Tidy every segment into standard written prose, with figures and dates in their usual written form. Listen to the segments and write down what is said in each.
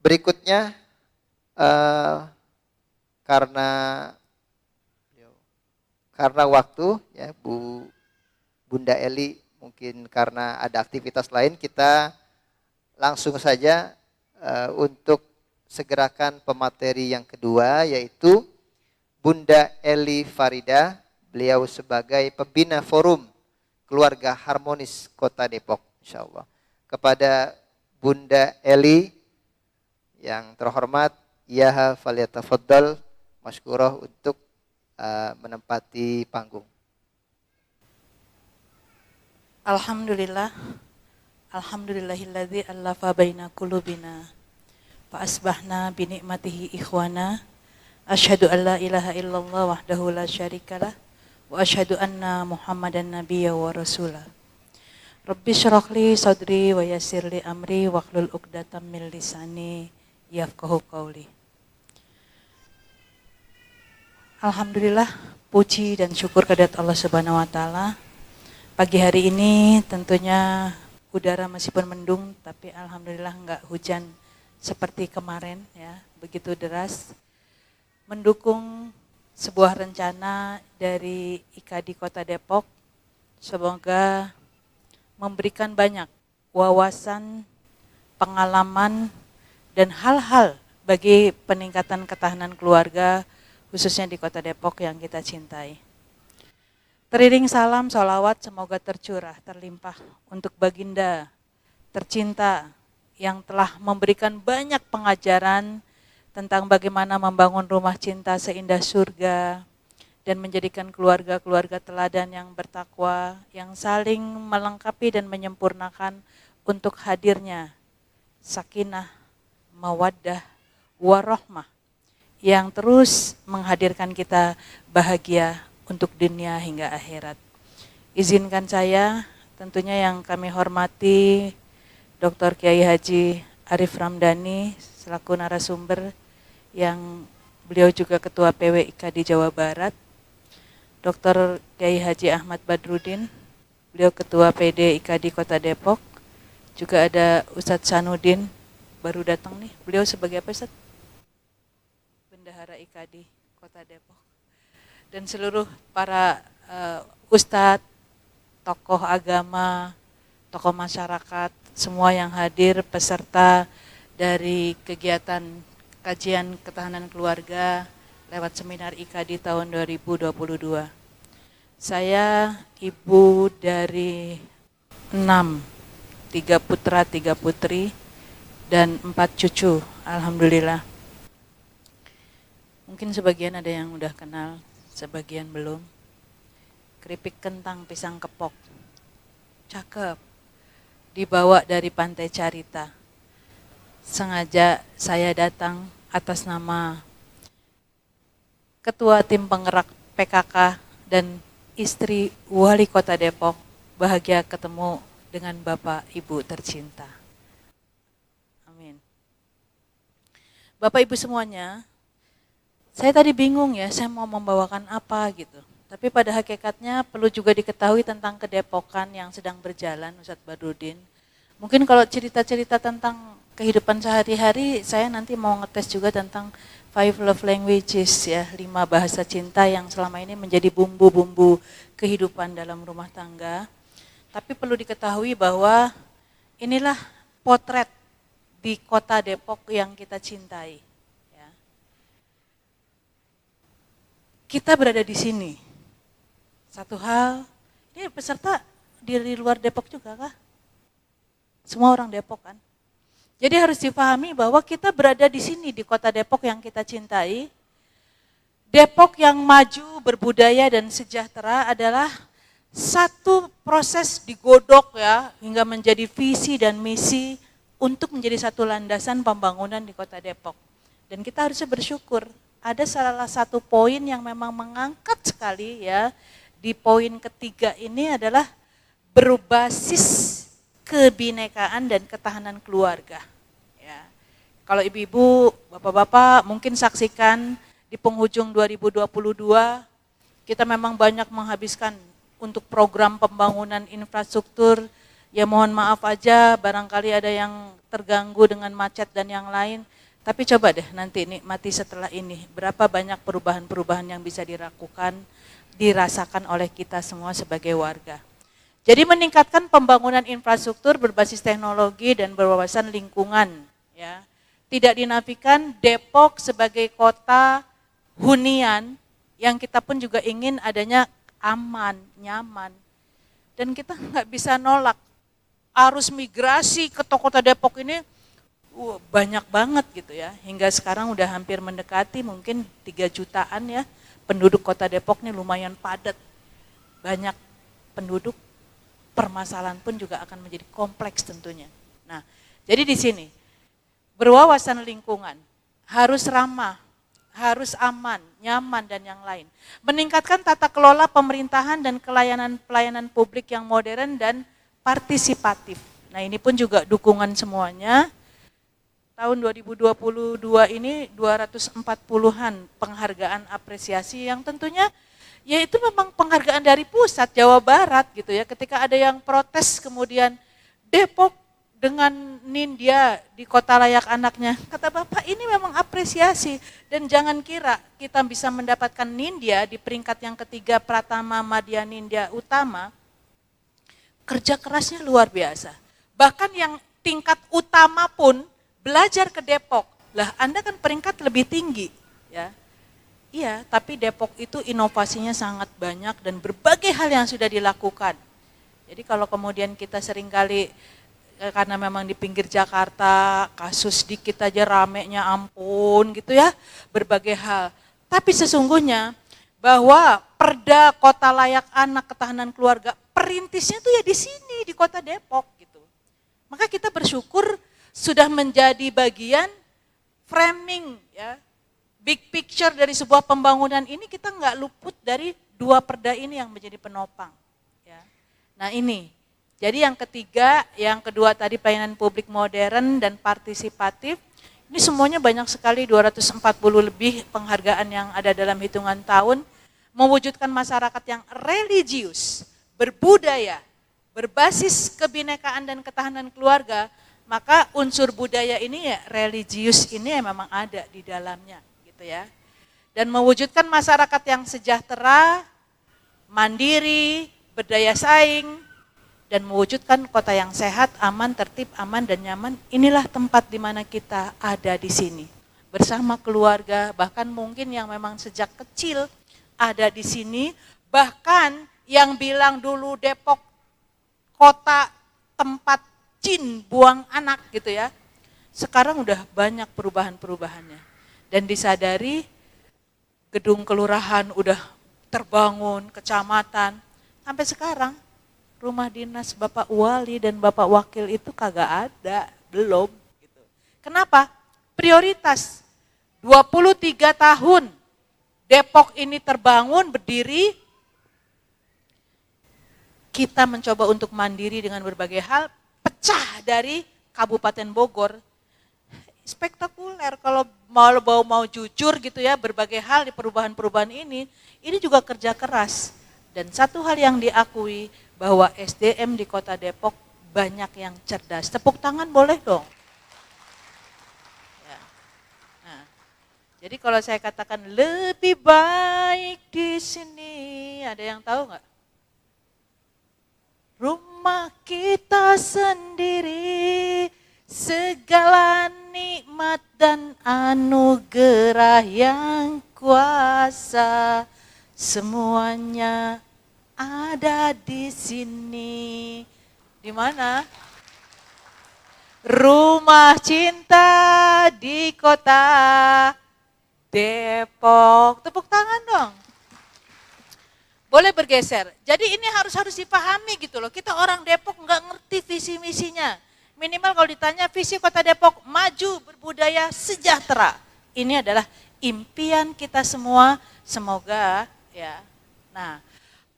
Berikutnya karena waktu ya Bunda Eli mungkin karena ada aktivitas lain, kita langsung saja untuk segerakan pemateri yang kedua, yaitu Bunda Eli Farida. Beliau sebagai pembina Forum Keluarga Harmonis Kota Depok, insyaallah. Kepada Bunda Eli yang terhormat, yaha falyatafaddal masykurah untuk menempati panggung. Alhamdulillah, alhamdulillahilladzi allafa baina qulubina fa asbahna bi ni'matihi ikhwana. Asyhadu an la ilaha illallah wahdahu la syarikalah wa asyhadu anna Muhammadan nabiyya wa rasulah. Rabbi syrah li sadri wa yassir li amri wahlul 'uqdatam min lisani yafqahu qauli. Alhamdulillah, puji dan syukur kehadirat Allah Subhanahu wa taala. Pagi hari ini tentunya udara meskipun mendung, tapi alhamdulillah enggak hujan seperti kemarin ya, begitu deras. Mendukung sebuah rencana dari IKADI Kota Depok, semoga memberikan banyak wawasan, pengalaman, dan hal-hal bagi peningkatan ketahanan keluarga, khususnya di Kota Depok yang kita cintai. Teriring salam, sholawat semoga tercurah, terlimpah untuk baginda tercinta yang telah memberikan banyak pengajaran tentang bagaimana membangun rumah cinta seindah surga dan menjadikan keluarga-keluarga teladan yang bertakwa, yang saling melengkapi dan menyempurnakan untuk hadirnya sakinah, mawaddah, warahmah yang terus menghadirkan kita bahagia untuk dunia hingga akhirat. Izinkan saya, tentunya yang kami hormati Dr. Kiai Haji Arif Ramdhani selaku narasumber, yang beliau juga Ketua PWIK di Jawa Barat, Dr. Kiai Haji Ahmad Badrudin, beliau Ketua PD IKADI Kota Depok, juga ada Ustadz Sanudin, baru datang nih, beliau sebagai apa Ustadz? Bendahara IKADI Kota Depok, dan seluruh para ustadz, tokoh agama, tokoh masyarakat, semua yang hadir, peserta dari kegiatan kajian ketahanan keluarga lewat seminar IKADI tahun 2022. Saya ibu dari 6, 3 putra, 3 putri, dan 4 cucu, alhamdulillah. Mungkin sebagian ada yang udah kenal, sebagian belum. Keripik kentang pisang kepok, cakep, dibawa dari Pantai Carita. Sengaja saya datang atas nama Ketua Tim Penggerak PKK dan istri Wali Kota Depok, bahagia ketemu dengan Bapak Ibu tercinta. Amin. Bapak Ibu semuanya, saya tadi bingung ya, saya mau membawakan apa gitu. Tapi pada hakikatnya perlu juga diketahui tentang kedepokan yang sedang berjalan, Ustadz Badrudin. Mungkin kalau cerita-cerita tentang kehidupan sehari-hari, saya nanti mau ngetes juga tentang 5 love languages ya, 5 bahasa cinta yang selama ini menjadi bumbu-bumbu kehidupan dalam rumah tangga. Tapi perlu diketahui bahwa inilah potret di Kota Depok yang kita cintai. Ya. Kita berada di sini. Satu hal, ini peserta dari luar Depok juga kah? Semua orang Depok kan? Jadi harus dipahami bahwa kita berada di sini di Kota Depok yang kita cintai. Depok yang maju, berbudaya dan sejahtera adalah satu proses digodok ya hingga menjadi visi dan misi untuk menjadi satu landasan pembangunan di Kota Depok. Dan kita harusnya bersyukur. Ada salah satu poin yang memang mengangkat sekali ya, di poin ketiga ini adalah berbasis kebinekaan dan ketahanan keluarga. Ya. Kalau ibu-ibu, bapak-bapak mungkin saksikan di penghujung 2022, kita memang banyak menghabiskan untuk program pembangunan infrastruktur Ya mohon maaf aja barangkali ada yang terganggu dengan macet dan yang lain. Tapi coba deh nanti nikmati setelah ini. Berapa banyak perubahan-perubahan yang bisa dirasakan oleh kita semua sebagai warga. Jadi meningkatkan pembangunan infrastruktur berbasis teknologi dan berwawasan lingkungan. Ya. Tidak dinafikan Depok sebagai kota hunian yang kita pun juga ingin adanya aman, nyaman. Dan kita nggak bisa nolak arus migrasi ke kota Depok ini banyak banget gitu ya. Hingga sekarang udah hampir mendekati mungkin 3 jutaan ya. Penduduk kota Depok ini lumayan padat. Banyak penduduk, permasalahan pun juga akan menjadi kompleks tentunya. Nah, jadi di sini berwawasan lingkungan, harus ramah, harus aman, nyaman dan yang lain. Meningkatkan tata kelola pemerintahan dan pelayanan publik yang modern dan partisipatif. Nah, ini pun juga dukungan semuanya. Tahun 2022 ini 240-an penghargaan apresiasi yang tentunya ya itu memang penghargaan dari pusat Jawa Barat gitu ya. Ketika ada yang protes kemudian Depok dengan Nindya di kota layak anaknya. Kata Bapak ini memang apresiasi dan jangan kira kita bisa mendapatkan Nindya di peringkat yang ketiga Pratama Madya Nindya Utama. Kerja kerasnya luar biasa. Bahkan yang tingkat utama pun belajar ke Depok. Lah Anda kan peringkat lebih tinggi ya. Iya, tapi Depok itu inovasinya sangat banyak dan berbagai hal yang sudah dilakukan. Jadi kalau kemudian kita seringkali karena memang di pinggir Jakarta, kasus dikit aja ramenya ampun gitu ya, berbagai hal. Tapi sesungguhnya bahwa Perda Kota Layak Anak Ketahanan Keluarga, perintisnya tuh ya di sini, di Kota Depok gitu. Maka kita bersyukur sudah menjadi bagian framing ya, big picture dari sebuah pembangunan ini kita nggak luput dari 2 perda ini yang menjadi penopang. Ya. Nah ini, jadi yang ketiga, yang kedua tadi pelayanan publik modern dan partisipatif, ini semuanya banyak sekali 240 lebih penghargaan yang ada dalam hitungan tahun, mewujudkan masyarakat yang religius, berbudaya, berbasis kebinekaan dan ketahanan keluarga, maka unsur budaya ini ya religius ini ya memang ada di dalamnya gitu ya. Dan mewujudkan masyarakat yang sejahtera, mandiri, berdaya saing, dan mewujudkan kota yang sehat, aman, tertib, aman dan nyaman. Inilah tempat di mana kita ada di sini. Bersama keluarga, bahkan mungkin yang memang sejak kecil ada di sini, bahkan yang bilang dulu Depok kota tempat jin buang anak gitu ya. Sekarang udah banyak perubahan-perubahannya. Dan disadari gedung kelurahan udah terbangun, kecamatan. Sampai sekarang rumah dinas Bapak Wali dan Bapak Wakil itu kagak ada, belum. Gitu. Kenapa? Prioritas 23 tahun Depok ini terbangun, berdiri, kita mencoba untuk mandiri dengan berbagai hal, pecah dari Kabupaten Bogor. Spektakuler kalau mau jujur gitu ya, berbagai hal di perubahan-perubahan ini juga kerja keras. Dan satu hal yang diakui bahwa SDM di Kota Depok banyak yang cerdas. Tepuk tangan boleh dong. Ya. Nah, jadi kalau saya katakan lebih baik di sini, ada yang tahu nggak? Rumah kita sendiri, segala nikmat dan anugerah yang kuasa, semuanya ada di sini. Di mana? Rumah cinta di Kota Depok. Tepuk tangan dong. Boleh bergeser. Jadi ini harus dipahami gitu loh. Kita orang Depok nggak ngerti visi misinya. Minimal kalau ditanya visi Kota Depok maju, berbudaya, sejahtera. Ini adalah impian kita semua. Semoga ya. Nah,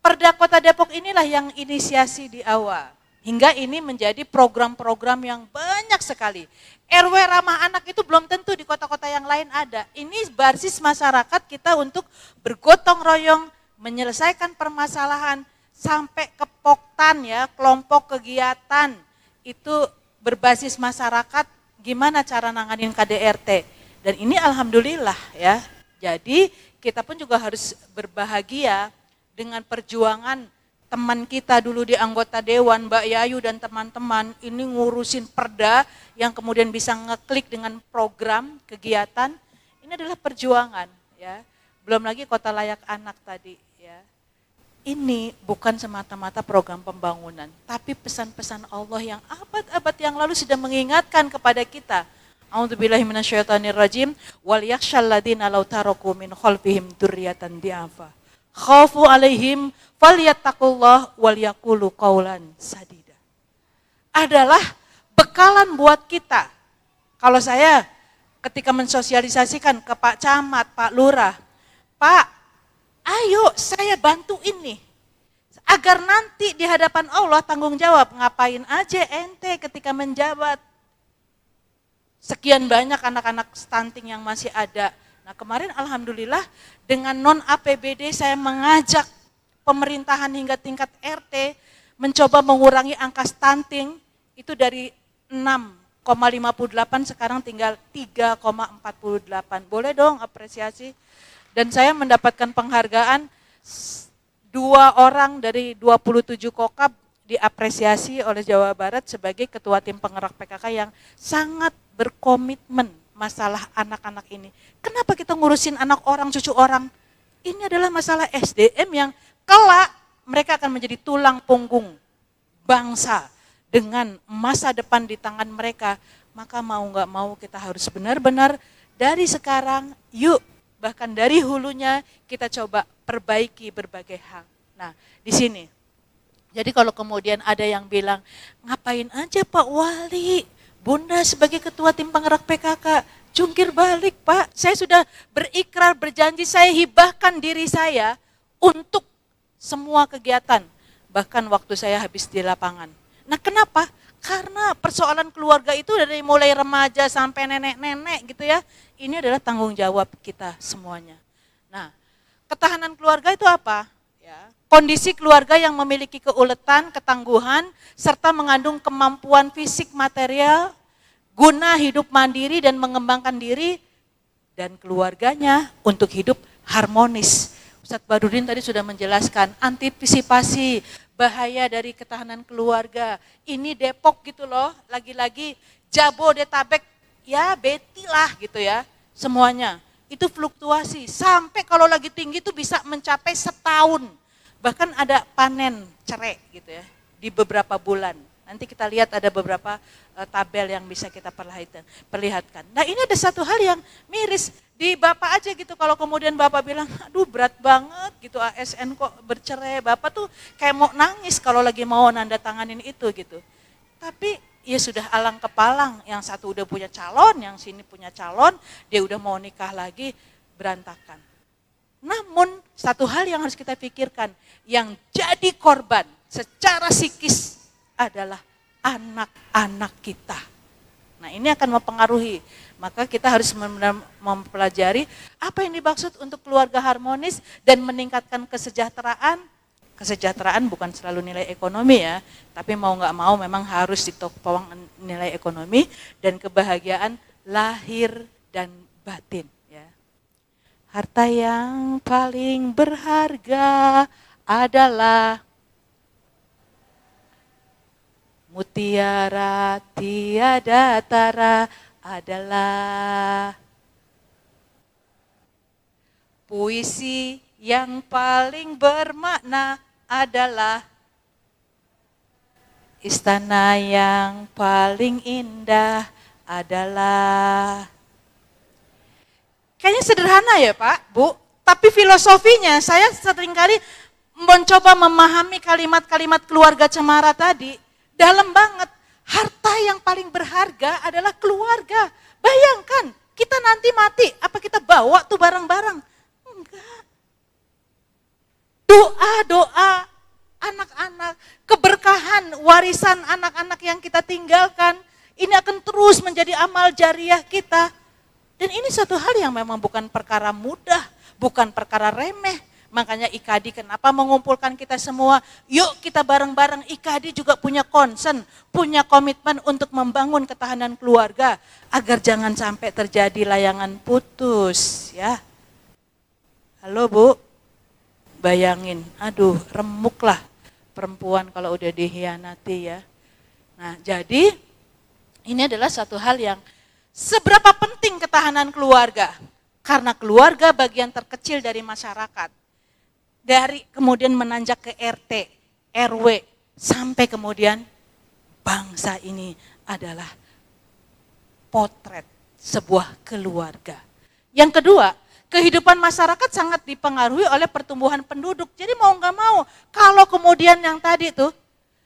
Perda Kota Depok inilah yang inisiasi di awal. Hingga ini menjadi program-program yang banyak sekali. RW ramah anak itu belum tentu di kota-kota yang lain ada. Ini basis masyarakat kita untuk bergotong royong, menyelesaikan permasalahan sampai ke uletan ya, kelompok kegiatan itu berbasis masyarakat, gimana cara nanganin KDRT. Dan ini alhamdulillah ya. Jadi kita pun juga harus berbahagia dengan perjuangan teman kita dulu di anggota dewan, Mbak Yayu dan teman-teman, ini ngurusin perda yang kemudian bisa ngeklik dengan program kegiatan. Ini adalah perjuangan ya. Belum lagi kota layak anak tadi ya. Ini bukan semata-mata program pembangunan, tapi pesan-pesan Allah yang abad-abad yang lalu sudah mengingatkan kepada kita. A'udzubillahi minasyaitonirrajim, wal yakhshal ladzina law taraku min khalfihim dzurriyyatan di'afa khafu alaihim falyattaqullah wal yaqulu qaulan sadida. Adalah bekalan buat kita. Kalau saya ketika mensosialisasikan ke Pak Camat, Pak Lurah, Pak, ayo saya bantu ini. Agar nanti di hadapan Allah tanggung jawab, ngapain aja ente ketika menjabat. Sekian banyak anak-anak stunting yang masih ada. Nah kemarin alhamdulillah dengan non APBD saya mengajak pemerintahan hingga tingkat RT mencoba mengurangi angka stunting itu dari 6,58 sekarang tinggal 3,48. Boleh dong apresiasi. Dan saya mendapatkan penghargaan 2 orang dari 27 kokab diapresiasi oleh Jawa Barat sebagai ketua tim penggerak PKK yang sangat berkomitmen masalah anak-anak ini. Kenapa kita ngurusin anak orang, cucu orang? Ini adalah masalah SDM yang kelak mereka akan menjadi tulang punggung bangsa dengan masa depan di tangan mereka. Maka mau nggak mau kita harus benar-benar dari sekarang, yuk bahkan dari hulunya kita coba perbaiki berbagai hal. Nah di sini, jadi kalau kemudian ada yang bilang, ngapain aja Pak Wali, Bunda sebagai ketua tim penggerak PKK, jungkir balik Pak, saya sudah berikrar, berjanji saya hibahkan diri saya untuk semua kegiatan, bahkan waktu saya habis di lapangan. Nah kenapa? Karena persoalan keluarga itu dari mulai remaja sampai nenek-nenek gitu ya, ini adalah tanggung jawab kita semuanya. Nah ketahanan keluarga itu apa? Ya, kondisi keluarga yang memiliki keuletan, ketangguhan, serta mengandung kemampuan fisik material, guna hidup mandiri dan mengembangkan diri dan keluarganya untuk hidup harmonis. Ustadz Badudin tadi sudah menjelaskan antisipasi bahaya dari ketahanan keluarga. Ini Depok gitu loh, lagi-lagi Jabodetabek, ya beti lah gitu ya, semuanya. Itu fluktuasi, sampai kalau lagi tinggi itu bisa mencapai setahun. Bahkan ada panen cerai gitu ya, di beberapa bulan. Nanti kita lihat ada beberapa tabel yang bisa kita perlihatkan. Nah ini ada satu hal yang miris, di Bapak aja gitu kalau kemudian Bapak bilang, aduh berat banget gitu ASN kok bercerai. Bapak tuh kayak mau nangis kalau lagi mau nanda tanganin itu gitu. Tapi ya sudah alang kepalang, yang satu udah punya calon, yang sini punya calon, dia udah mau nikah lagi, berantakan. Namun satu hal yang harus kita pikirkan, yang jadi korban secara psikis adalah anak-anak kita. Nah ini akan mempengaruhi, maka kita harus mempelajari apa yang dimaksud untuk keluarga harmonis dan meningkatkan kesejahteraan. Kesejahteraan bukan selalu nilai ekonomi ya, tapi mau nggak mau memang harus ditopang nilai ekonomi dan kebahagiaan lahir dan batin. Harta yang paling berharga adalah mutiara tiada tara, adalah puisi yang paling bermakna, adalah istana yang paling indah, adalah. Kayaknya sederhana ya Pak, Bu, tapi filosofinya saya seringkali mencoba memahami kalimat-kalimat keluarga cemara tadi, dalam banget. Harta yang paling berharga adalah keluarga. Bayangkan, kita nanti mati, apa kita bawa tuh barang-barang? Enggak. Doa-doa anak-anak, keberkahan, warisan anak-anak yang kita tinggalkan, ini akan terus menjadi amal jariah kita. Dan ini suatu hal yang memang bukan perkara mudah, bukan perkara remeh, Makanya IKADI kenapa mengumpulkan kita semua? Yuk kita bareng-bareng, IKADI juga punya concern, punya komitmen untuk membangun ketahanan keluarga agar jangan sampai terjadi layangan putus ya. Halo Bu, bayangin, aduh remuklah perempuan kalau udah dikhianati ya. Nah jadi ini adalah satu hal yang seberapa penting ketahanan keluarga. Karena keluarga bagian terkecil dari masyarakat. Dari kemudian menanjak ke RT, RW, sampai kemudian bangsa ini adalah potret sebuah keluarga. Yang kedua, kehidupan masyarakat sangat dipengaruhi oleh pertumbuhan penduduk. Jadi mau nggak mau, kalau kemudian yang tadi tuh,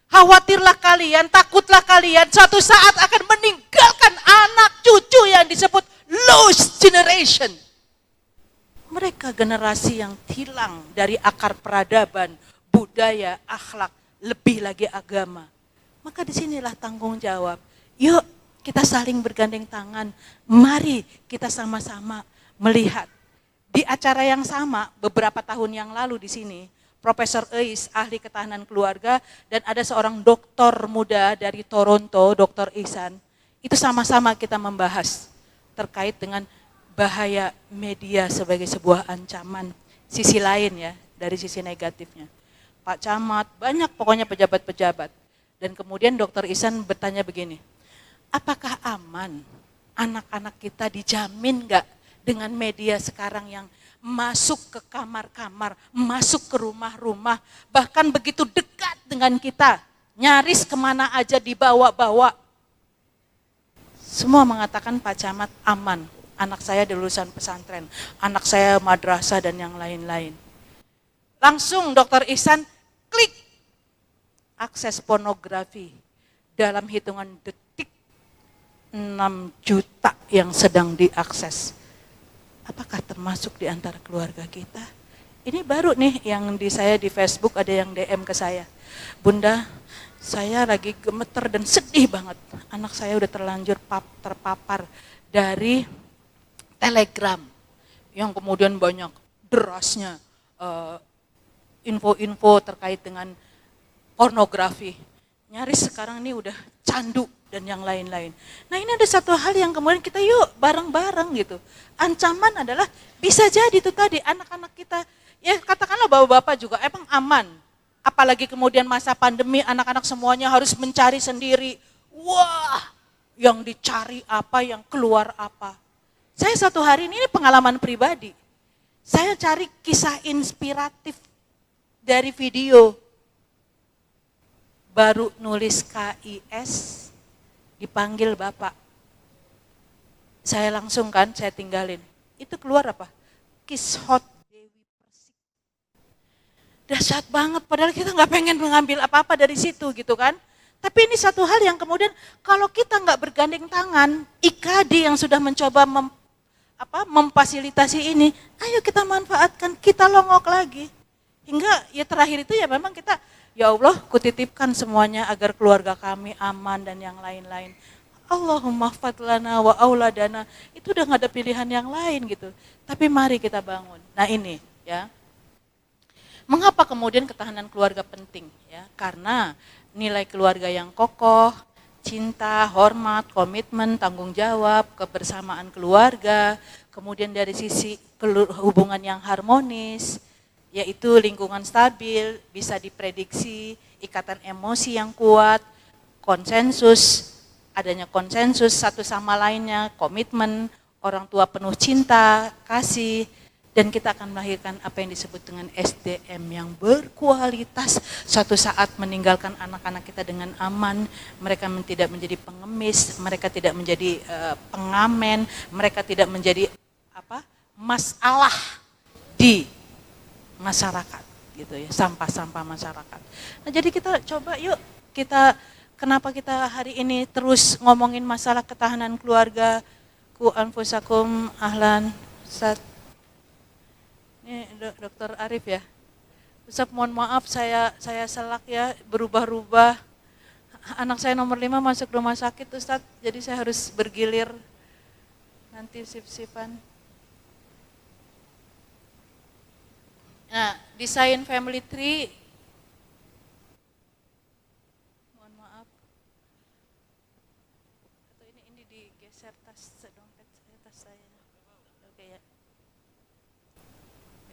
khawatirlah kalian, takutlah kalian, suatu saat akan meninggalkan anak cucu yang disebut lost generation. Mereka generasi yang hilang dari akar peradaban, budaya, akhlak, lebih lagi agama. Maka disinilah tanggung jawab. Yuk kita saling bergandeng tangan, mari kita sama-sama melihat. Di acara yang sama beberapa tahun yang lalu di sini, Profesor Eis, ahli ketahanan keluarga, dan ada seorang doktor muda dari Toronto, Dr. Ihsan, itu sama-sama kita membahas terkait dengan bahaya media sebagai sebuah ancaman. Sisi lain ya, dari sisi negatifnya. Pak Camat, banyak pokoknya pejabat-pejabat. Dan kemudian Dr. Ihsan bertanya begini, apakah aman anak-anak kita dijamin enggak dengan media sekarang yang masuk ke kamar-kamar, masuk ke rumah-rumah, bahkan begitu dekat dengan kita, nyaris kemana aja dibawa-bawa. Semua mengatakan Pak Camat aman. Anak saya di lulusan pesantren, anak saya madrasah dan yang lain-lain. Langsung Dr. Ihsan klik akses pornografi dalam hitungan detik 6 juta yang sedang diakses. Apakah termasuk di antara keluarga kita? Ini baru nih yang saya di Facebook ada yang DM ke saya. Bunda, saya lagi gemeter dan sedih banget. Anak saya udah terlanjur terpapar dari Telegram yang kemudian banyak derasnya info-info terkait dengan pornografi. Nyaris sekarang ini udah candu dan yang lain-lain. Nah ini ada satu hal yang kemudian kita yuk bareng-bareng gitu. Ancaman adalah bisa jadi itu tadi anak-anak kita, ya katakanlah bapak-bapak juga emang aman. Apalagi kemudian masa pandemi anak-anak semuanya harus mencari sendiri. Wah, yang dicari apa, yang keluar apa. Saya suatu hari ini pengalaman pribadi. Saya cari kisah inspiratif dari video. Baru nulis KIS, dipanggil bapak. Saya langsung kan, saya tinggalin. Itu keluar apa? Kishot Dewi Persik. Dahsyat banget, padahal kita nggak pengen mengambil apa-apa dari situ gitu kan. Tapi ini satu hal yang kemudian kalau kita nggak bergandeng tangan, IKADI yang sudah mencoba memfasilitasi ini, ayo kita manfaatkan, kita longok lagi. Hingga ya terakhir itu ya memang kita, ya Allah kutitipkan semuanya agar keluarga kami aman dan yang lain-lain. Allahumma fadlana wa auladana, itu udah gak ada pilihan yang lain gitu. Tapi mari kita bangun. Nah ini ya, mengapa kemudian ketahanan keluarga penting? Ya, karena nilai keluarga yang kokoh, cinta, hormat, komitmen, tanggung jawab, kebersamaan keluarga, kemudian dari sisi hubungan yang harmonis, yaitu lingkungan stabil, bisa diprediksi, ikatan emosi yang kuat, konsensus, adanya konsensus satu sama lainnya, komitmen, orang tua penuh cinta, kasih, dan kita akan melahirkan apa yang disebut dengan SDM yang berkualitas. Suatu saat meninggalkan anak-anak kita dengan aman, mereka tidak menjadi pengemis, mereka tidak menjadi pengamen, mereka tidak menjadi masalah di masyarakat gitu ya, sampah-sampah masyarakat. Nah jadi kita coba yuk, kenapa kita hari ini terus ngomongin masalah ketahanan keluarga, ku anfusakum ahlan, Ustaz. Ini Dokter Arif ya. Ustaz mohon maaf saya selak ya, berubah-ubah. Anak saya nomor 5 masuk rumah sakit Ustaz, jadi saya harus bergilir nanti sip-sipan. Nah, desain family tree, mohon maaf, atau ini digeser dompet saya, tas saya. Oke ya.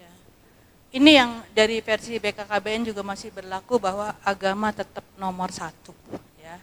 Ya. Ini yang dari versi BKKBN juga masih berlaku bahwa agama tetap nomor 1. Ya.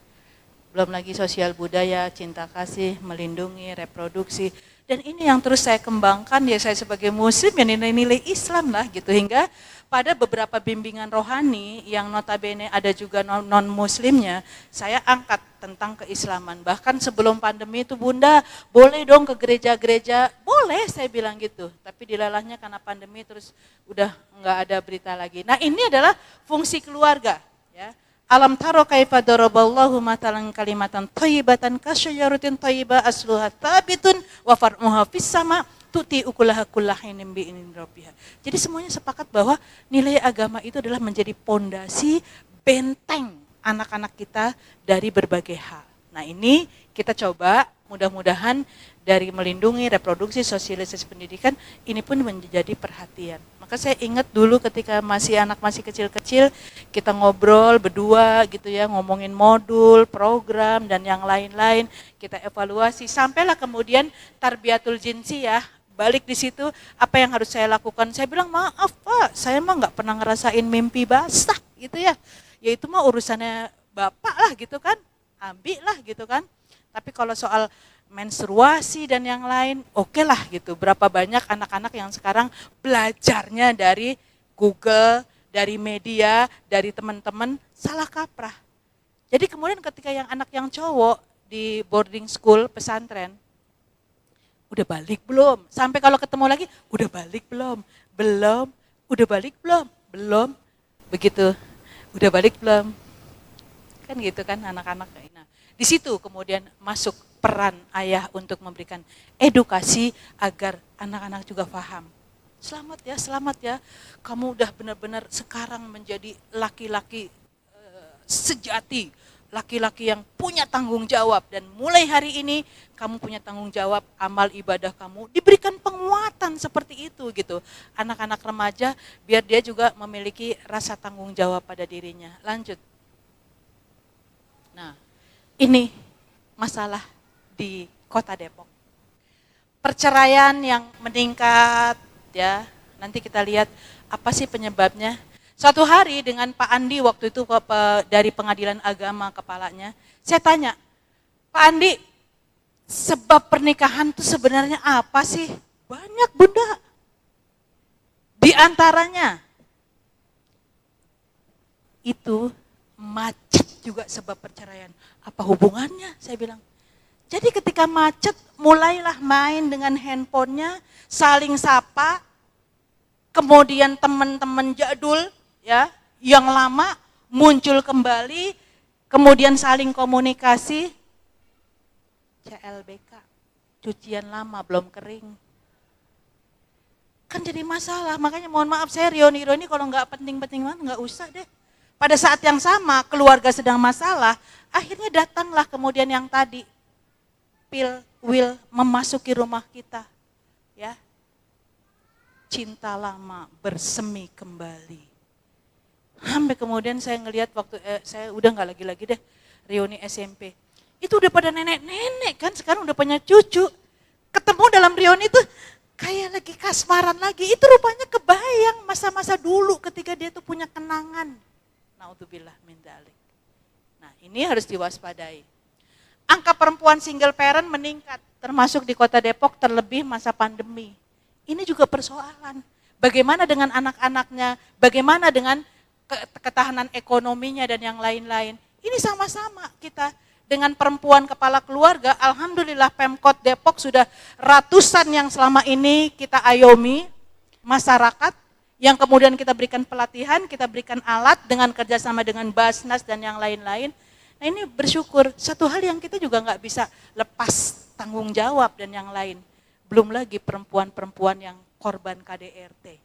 Belum lagi sosial budaya, cinta kasih, melindungi, reproduksi. Dan ini yang terus saya kembangkan, ya saya sebagai muslim ya nilai-nilai Islam lah gitu. Hingga pada beberapa bimbingan rohani yang notabene ada juga non-muslimnya, saya angkat tentang keislaman. Bahkan sebelum pandemi itu Bunda, boleh dong ke gereja-gereja, boleh saya bilang gitu. Tapi dilalahnya karena pandemi terus udah nggak ada berita lagi. Nah ini adalah fungsi keluarga. Ya. Alam taro kaifa daraballahu matalan kalimatan thayyibatan kasyajaratin thayyibah asluha thabitun wa far'uha fis sama tuti ukulaha kullahinin bi'inin rabbiha. Jadi semuanya sepakat bahwa nilai agama itu adalah menjadi pondasi benteng anak-anak kita dari berbagai hal. Nah ini kita coba mudah-mudahan dari melindungi, reproduksi, sosialisasi pendidikan, ini pun menjadi perhatian. Maka saya ingat dulu ketika anak masih kecil-kecil, kita ngobrol berdua gitu ya, ngomongin modul, program, dan yang lain-lain, kita evaluasi, sampailah kemudian tarbiyatul jinsiyah, balik di situ, apa yang harus saya lakukan? Saya bilang, maaf Pak, saya mah nggak pernah ngerasain mimpi basah gitu ya. Ya itu mah urusannya Bapak lah gitu kan, ambil lah gitu kan. Tapi kalau soal menstruasi dan yang lain, oke lah gitu. Berapa banyak anak-anak yang sekarang belajarnya dari Google, dari media, dari teman-teman, salah kaprah. Jadi kemudian ketika yang anak yang cowok di boarding school pesantren, udah balik belum? Sampai kalau ketemu lagi, udah balik belum? Belum. Udah balik belum? Belum. Begitu. Udah balik belum? Kan gitu kan anak-anak. Nah, di situ kemudian masuk peran ayah untuk memberikan edukasi agar anak-anak juga paham. Selamat ya. Kamu udah benar-benar sekarang menjadi laki-laki sejati, laki-laki yang punya tanggung jawab, dan mulai hari ini kamu punya tanggung jawab, amal ibadah kamu diberikan penguatan seperti itu gitu. Anak-anak remaja biar dia juga memiliki rasa tanggung jawab pada dirinya. Lanjut. Nah, ini masalah di Kota Depok. Perceraian yang meningkat ya. Nanti kita lihat apa sih penyebabnya. Suatu hari dengan Pak Andi waktu itu dari Pengadilan Agama kepalanya, saya tanya, Pak Andi, sebab pernikahan itu sebenarnya apa sih? Banyak Bunda. Di antaranya itu macet juga sebab perceraian. Apa hubungannya? Saya bilang. Jadi ketika macet, mulailah main dengan handphonenya, saling sapa, kemudian teman-teman jadul ya, yang lama muncul kembali, kemudian saling komunikasi, CLBK, cucian lama belum kering. Kan jadi masalah, makanya mohon maaf saya reuni kalau nggak penting-penting banget nggak usah deh. Pada saat yang sama keluarga sedang masalah, akhirnya datanglah kemudian yang tadi, will memasuki rumah kita, ya. Cinta lama bersemi kembali. Sampai kemudian saya ngelihat waktu saya udah nggak lagi deh reuni SMP. Itu udah pada nenek-nenek kan, sekarang udah punya cucu. Ketemu dalam reuni itu kayak lagi kasmaran lagi. Itu rupanya kebayang masa-masa dulu ketika dia tuh punya kenangan. Naudzubillah min dzalik. Nah, ini harus diwaspadai. Angka perempuan single parent meningkat, termasuk di Kota Depok terlebih masa pandemi. Ini juga persoalan. Bagaimana dengan anak-anaknya, bagaimana dengan ketahanan ekonominya dan yang lain-lain. Ini sama-sama kita dengan perempuan kepala keluarga, alhamdulillah Pemkot Depok sudah ratusan yang selama ini kita ayomi masyarakat, yang kemudian kita berikan pelatihan, kita berikan alat dengan kerjasama dengan Basnas dan yang lain-lain. Nah ini bersyukur, satu hal yang kita juga nggak bisa lepas tanggung jawab dan yang lain. Belum lagi perempuan-perempuan yang korban KDRT.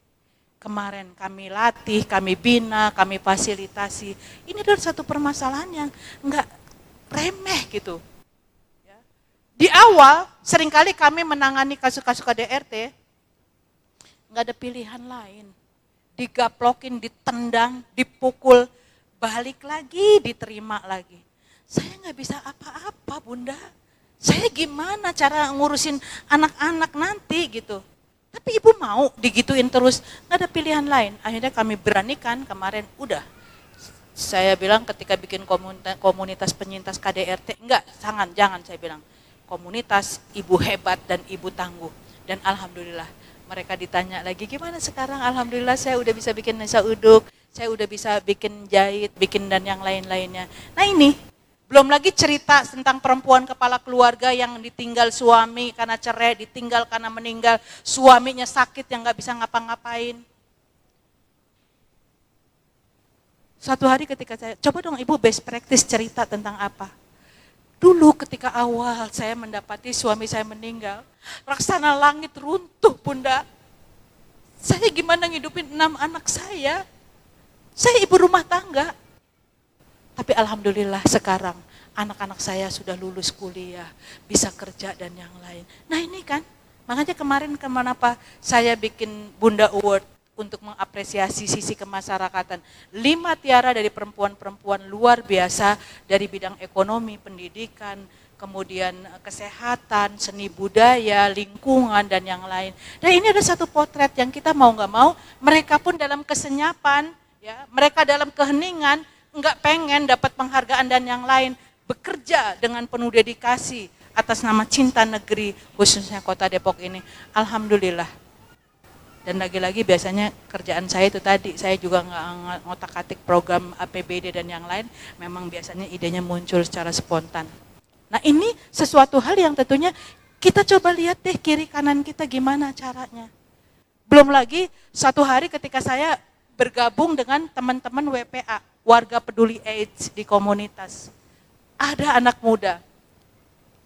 Kemarin kami latih, kami bina, kami fasilitasi. Ini adalah satu permasalahan yang nggak remeh gitu. Di awal seringkali kami menangani kasus-kasus KDRT, nggak ada pilihan lain. digaplokin, ditendang, dipukul, balik lagi, diterima lagi. Saya nggak bisa apa-apa Bunda. Saya gimana cara ngurusin anak-anak nanti gitu. Tapi ibu mau digituin terus, nggak ada pilihan lain. Akhirnya kami beranikan kemarin, udah. Saya bilang ketika bikin komunitas penyintas KDRT, enggak, jangan saya bilang. Komunitas ibu hebat dan ibu tangguh. Dan alhamdulillah mereka ditanya lagi, gimana sekarang? Alhamdulillah saya udah bisa bikin nesa uduk, saya udah bisa bikin jahit, bikin dan yang lain-lainnya. Nah ini, belum lagi cerita tentang perempuan kepala keluarga yang ditinggal suami karena cerai, ditinggal karena meninggal, suaminya sakit yang gak bisa ngapa-ngapain. Suatu hari ketika saya, coba dong ibu best practice cerita tentang apa? Dulu ketika awal saya mendapati suami saya meninggal, laksana langit runtuh Bunda. Saya gimana ngidupin 6 anak saya? Saya ibu rumah tangga. Tapi alhamdulillah sekarang anak-anak saya sudah lulus kuliah, bisa kerja dan yang lain. Nah ini kan, makanya kemarin kenapa saya bikin Bunda Award untuk mengapresiasi sisi kemasyarakatan. 5 tiara dari perempuan-perempuan luar biasa dari bidang ekonomi, pendidikan, kemudian kesehatan, seni budaya, lingkungan dan yang lain. Dan ini ada satu potret yang kita mau nggak mau, mereka pun dalam kesenyapan, ya, mereka dalam keheningan, nggak pengen dapat penghargaan dan yang lain, bekerja dengan penuh dedikasi atas nama cinta negeri, khususnya kota Depok ini. Alhamdulillah. Dan lagi-lagi biasanya kerjaan saya itu tadi, saya juga nggak ngotak-atik program APBD dan yang lain, memang biasanya idenya muncul secara spontan. Nah ini sesuatu hal yang tentunya kita coba lihat deh kiri kanan kita gimana caranya. Belum lagi suatu hari ketika saya bergabung dengan teman-teman WPA, warga peduli AIDS di komunitas. Ada anak muda,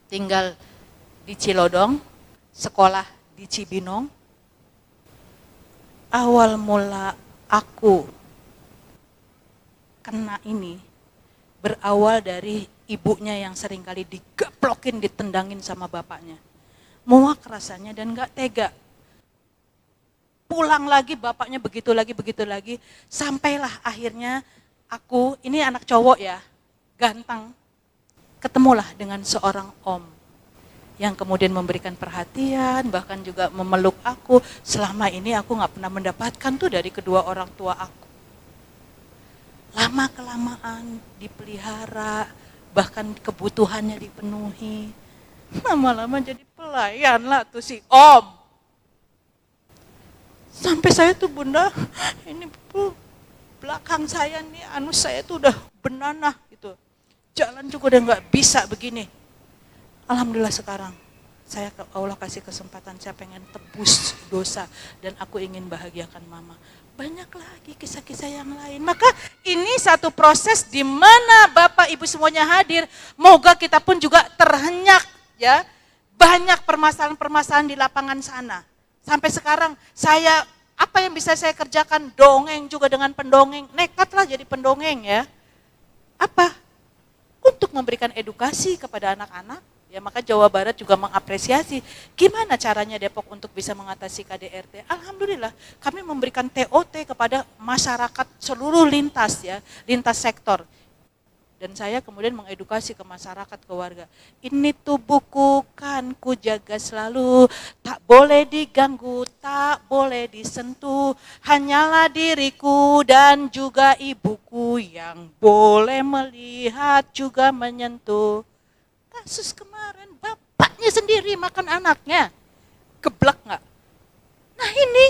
tinggal di Cilodong, sekolah di Cibinong. Awal mula aku kena ini, berawal dari ibunya yang seringkali digaplokin, ditendangin sama bapaknya. Muak rasanya dan gak tega. Pulang lagi bapaknya begitu lagi, sampailah akhirnya aku, ini anak cowok ya, ganteng, ketemulah dengan seorang om yang kemudian memberikan perhatian, bahkan juga memeluk aku. Selama ini aku gak pernah mendapatkan tuh dari kedua orang tua aku. Lama-kelamaan dipelihara, bahkan kebutuhannya dipenuhi. Lama-lama jadi pelayan lah tuh si om. Sampai saya tuh Bunda, ini bu, belakang saya nih, anus saya tuh udah benanah gitu. Jalan juga udah gak bisa begini. Alhamdulillah sekarang saya Allah kasih kesempatan, saya pengen tebus dosa dan aku ingin bahagiakan mama. Banyak lagi kisah-kisah yang lain. Maka ini satu proses di mana Bapak Ibu semuanya hadir. Moga kita pun juga terhenyak ya. Banyak permasalahan-permasalahan di lapangan sana. Sampai sekarang saya apa yang bisa saya kerjakan? Dongeng juga dengan pendongeng. Nekatlah jadi pendongeng ya. Apa? Untuk memberikan edukasi kepada anak-anak. Ya, maka Jawa Barat juga mengapresiasi gimana caranya Depok untuk bisa mengatasi KDRT. Alhamdulillah kami memberikan TOT kepada masyarakat seluruh lintas ya, lintas sektor. Dan saya kemudian mengedukasi ke masyarakat, ke warga. Ini tubuhku kan ku jaga selalu, tak boleh diganggu, tak boleh disentuh. Hanyalah diriku dan juga ibuku yang boleh melihat juga menyentuh. Kasus kemarin bapaknya sendiri makan anaknya, geblek nggak? Nah ini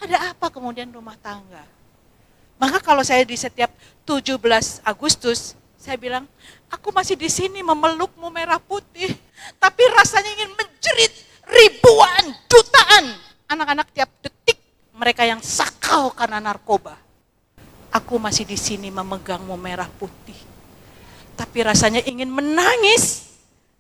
ada apa kemudian rumah tangga? Maka kalau saya di setiap 17 Agustus, saya bilang, aku masih di sini memelukmu merah putih, tapi rasanya ingin menjerit ribuan, jutaan anak-anak tiap detik mereka yang sakau karena narkoba. Aku masih di sini memegangmu merah putih, tapi rasanya ingin menangis.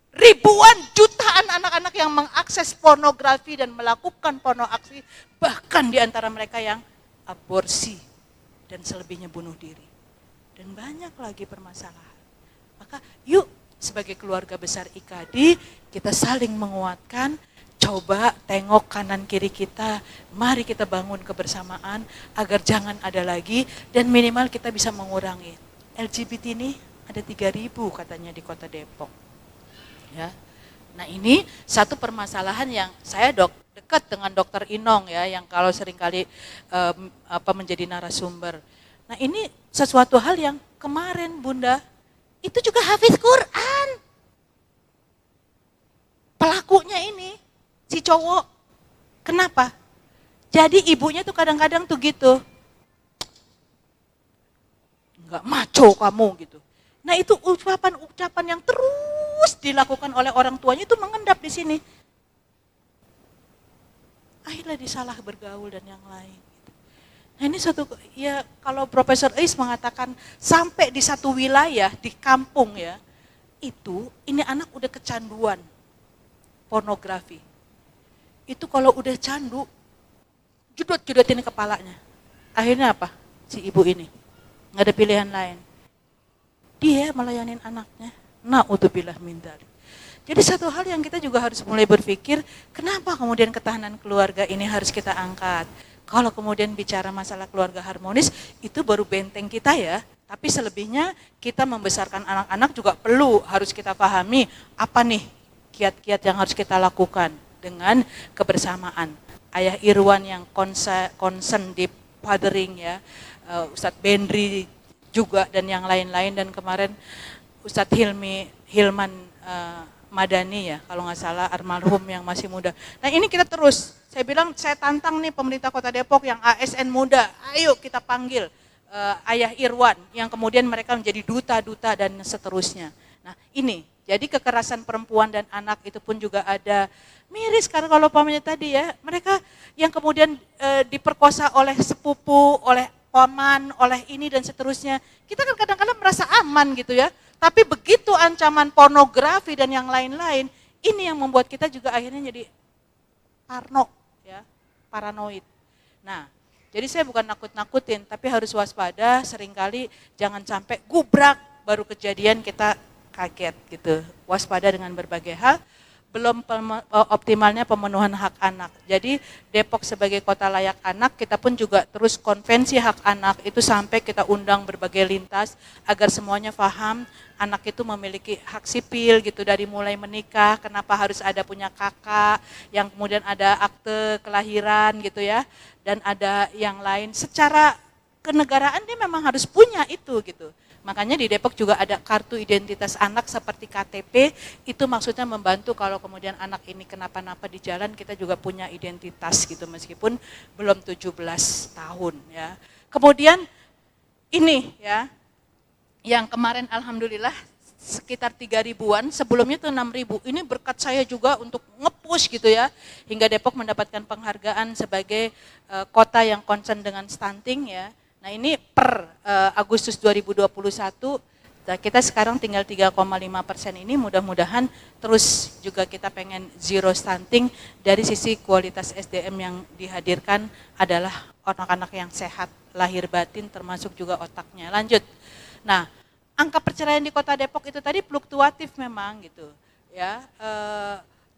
Ribuan, jutaan anak-anak yang mengakses pornografi dan melakukan pornoaksi, bahkan di antara mereka yang aborsi dan selebihnya bunuh diri. Dan banyak lagi permasalahan. Maka yuk sebagai keluarga besar IKADI kita saling menguatkan, coba tengok kanan kiri kita, mari kita bangun kebersamaan agar jangan ada lagi dan minimal kita bisa mengurangi. LGBT ini ada 3.000 katanya di Kota Depok. Ya. Nah, ini satu permasalahan yang saya dekat dengan Dokter Inong ya, yang kalau seringkali menjadi narasumber. Nah, ini sesuatu hal yang kemarin Bunda itu juga hafiz Quran. Pelakunya ini si cowok. Kenapa? Jadi ibunya tuh kadang-kadang tuh gitu. Enggak maco kamu gitu. Nah, itu ucapan-ucapan yang terus dilakukan oleh orang tuanya itu mengendap di sini. Akhirnya disalah bergaul dan yang lain. Nah, ini satu, ya kalau Profesor Ais mengatakan sampai di satu wilayah, di kampung ya, ini anak udah kecanduan pornografi. Itu kalau udah candu, jedot-jedotin kepalanya. Akhirnya apa? Si ibu ini, nggak ada pilihan lain. Dia melayanin anaknya, na'udzubillah min dzalik. Jadi satu hal yang kita juga harus mulai berpikir, kenapa kemudian ketahanan keluarga ini harus kita angkat? Kalau kemudian bicara masalah keluarga harmonis, itu baru benteng kita ya. Tapi selebihnya kita membesarkan anak-anak juga harus kita pahami apa nih kiat-kiat yang harus kita lakukan dengan kebersamaan. Ayah Irwan yang concern di fathering ya, Ustadz Bendri juga dan yang lain-lain, dan kemarin Ustadz Hilman Madani ya, kalau nggak salah almarhum yang masih muda. Nah, ini kita terus, saya bilang saya tantang nih pemerintah Kota Depok yang ASN muda, ayo kita panggil Ayah Irwan yang kemudian mereka menjadi duta-duta dan seterusnya. Nah, ini jadi kekerasan perempuan dan anak itu pun juga ada. Miris karena kalau pamannya tadi ya, mereka yang kemudian diperkosa oleh sepupu, oleh paman, oleh ini dan seterusnya. Kita kan kadang-kadang merasa aman gitu ya. Tapi begitu ancaman pornografi dan yang lain-lain, ini yang membuat kita juga akhirnya jadi paranoid. Nah, jadi saya bukan nakut-nakutin, tapi harus waspada, seringkali jangan sampai gubrak baru kejadian kita kaget gitu. Waspada dengan berbagai hal. Belum optimalnya pemenuhan hak anak. Jadi Depok sebagai kota layak anak, kita pun juga terus konvensi hak anak itu sampai kita undang berbagai lintas agar semuanya paham anak itu memiliki hak sipil gitu, dari mulai menikah, kenapa harus ada punya kakak, yang kemudian ada akte kelahiran gitu ya, dan ada yang lain. Secara kenegaraan dia memang harus punya itu gitu. Makanya di Depok juga ada kartu identitas anak seperti KTP, itu maksudnya membantu kalau kemudian anak ini kenapa-napa di jalan, kita juga punya identitas gitu meskipun belum 17 tahun ya. Kemudian ini ya, yang kemarin alhamdulillah sekitar 3.000-an, sebelumnya itu 6.000. Ini berkat saya juga untuk nge-push gitu ya, hingga Depok mendapatkan penghargaan sebagai kota yang concern dengan stunting ya. Nah, ini per Agustus 2021, kita sekarang tinggal 3,5% ini, mudah-mudahan terus juga kita pengen zero stunting. Dari sisi kualitas SDM yang dihadirkan adalah anak-anak yang sehat, lahir batin termasuk juga otaknya. Lanjut. Nah, angka perceraian di Kota Depok itu tadi fluktuatif memang gitu ya.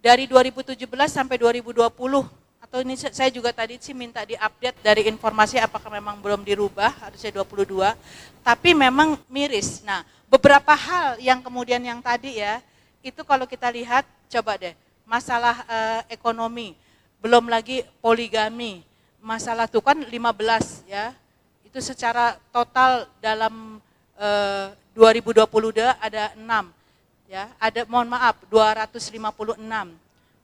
Dari 2017 sampai 2020, atau ini saya juga tadi sih minta diupdate dari informasi apakah memang belum dirubah, harusnya 22, tapi memang miris. Nah, beberapa hal yang kemudian yang tadi ya, itu kalau kita lihat, coba deh, masalah ekonomi, belum lagi poligami, masalah itu kan 15 ya, itu secara total dalam 2020 ada 6 ya, ada mohon maaf 256,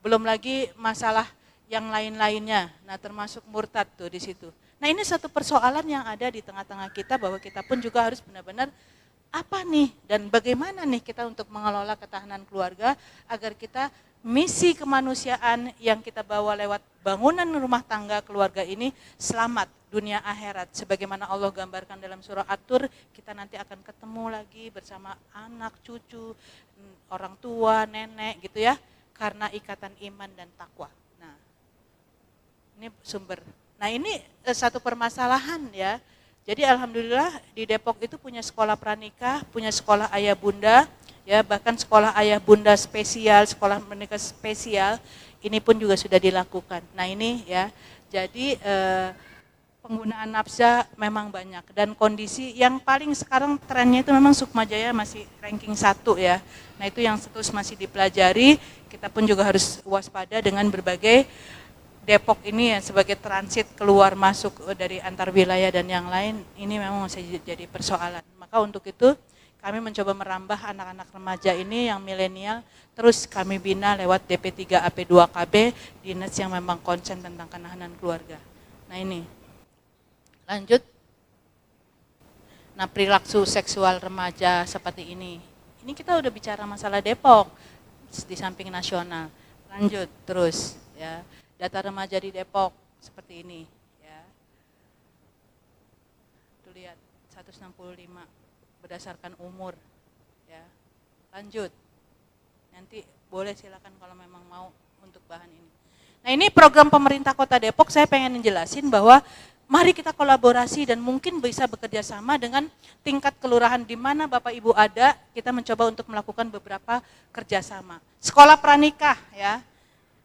belum lagi masalah yang lain-lainnya, nah termasuk murtad tuh di situ. Nah, ini satu persoalan yang ada di tengah-tengah kita, bahwa kita pun juga harus benar-benar apa nih dan bagaimana nih kita untuk mengelola ketahanan keluarga agar kita misi kemanusiaan yang kita bawa lewat bangunan rumah tangga keluarga ini selamat dunia akhirat. Sebagaimana Allah gambarkan dalam surah At-Tur, kita nanti akan ketemu lagi bersama anak, cucu, orang tua, nenek gitu ya, karena ikatan iman dan takwa. Ini sumber. Nah, ini satu permasalahan ya. Jadi alhamdulillah di Depok itu punya sekolah pranikah, punya sekolah ayah bunda ya bahkan sekolah ayah bunda spesial, sekolah mereka spesial, ini pun juga sudah dilakukan. Nah ini ya, jadi penggunaan nafsa memang banyak dan kondisi yang paling sekarang trennya itu memang Sukmajaya masih ranking 1 ya. Nah itu yang terus masih dipelajari, kita pun juga harus waspada dengan berbagai Depok ini ya sebagai transit keluar masuk dari antar wilayah dan yang lain, ini memang masih jadi persoalan. Maka untuk itu kami mencoba merambah anak-anak remaja ini yang milenial, terus kami bina lewat DP3 AP2KB, dinas yang memang konsen tentang ketahanan keluarga. Nah ini, lanjut. Nah perilaku seksual remaja seperti ini kita udah bicara masalah Depok, di samping nasional. Lanjut terus ya. Data remaja di Depok seperti ini ya. Tuh lihat 165 berdasarkan umur ya. Lanjut. Nanti boleh silakan kalau memang mau untuk bahan ini. Nah, ini program pemerintah Kota Depok, saya pengen menjelasin bahwa mari kita kolaborasi dan mungkin bisa bekerja sama dengan tingkat kelurahan di mana Bapak Ibu ada, kita mencoba untuk melakukan beberapa kerjasama. Sekolah pranikah ya.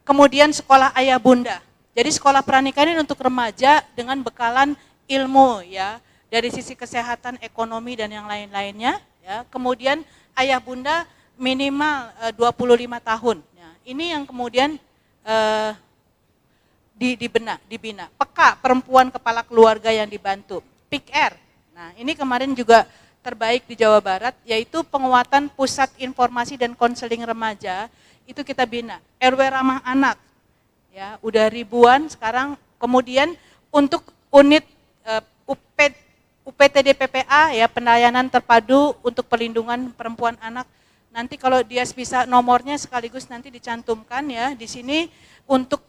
Kemudian sekolah ayah bunda. Jadi sekolah pranikah ini untuk remaja dengan bekalan ilmu ya, dari sisi kesehatan, ekonomi dan yang lain-lainnya ya. Kemudian ayah bunda minimal 25 tahun. Ya. Ini yang kemudian dibina. Peka perempuan kepala keluarga yang dibantu. PIKR. Nah, ini kemarin juga terbaik di Jawa Barat, yaitu penguatan pusat informasi dan konseling remaja. Itu kita bina, RW ramah anak, ya udah ribuan sekarang. Kemudian untuk unit UPTD PPA ya, pelayanan terpadu untuk perlindungan perempuan anak. Nanti kalau dia bisa nomornya sekaligus nanti dicantumkan ya di sini, untuk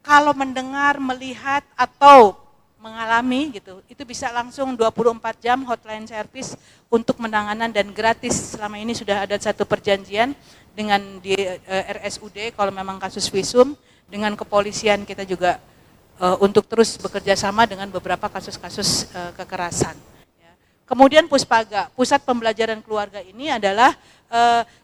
kalau mendengar, melihat atau mengalami gitu, itu bisa langsung 24 jam hotline service untuk penanganan dan gratis. Selama ini sudah ada satu perjanjian dengan di RSUD kalau memang kasus visum, dengan kepolisian kita juga untuk terus bekerja sama dengan beberapa kasus-kasus kekerasan. Ya. Kemudian Puspaga, Pusat Pembelajaran Keluarga, ini adalah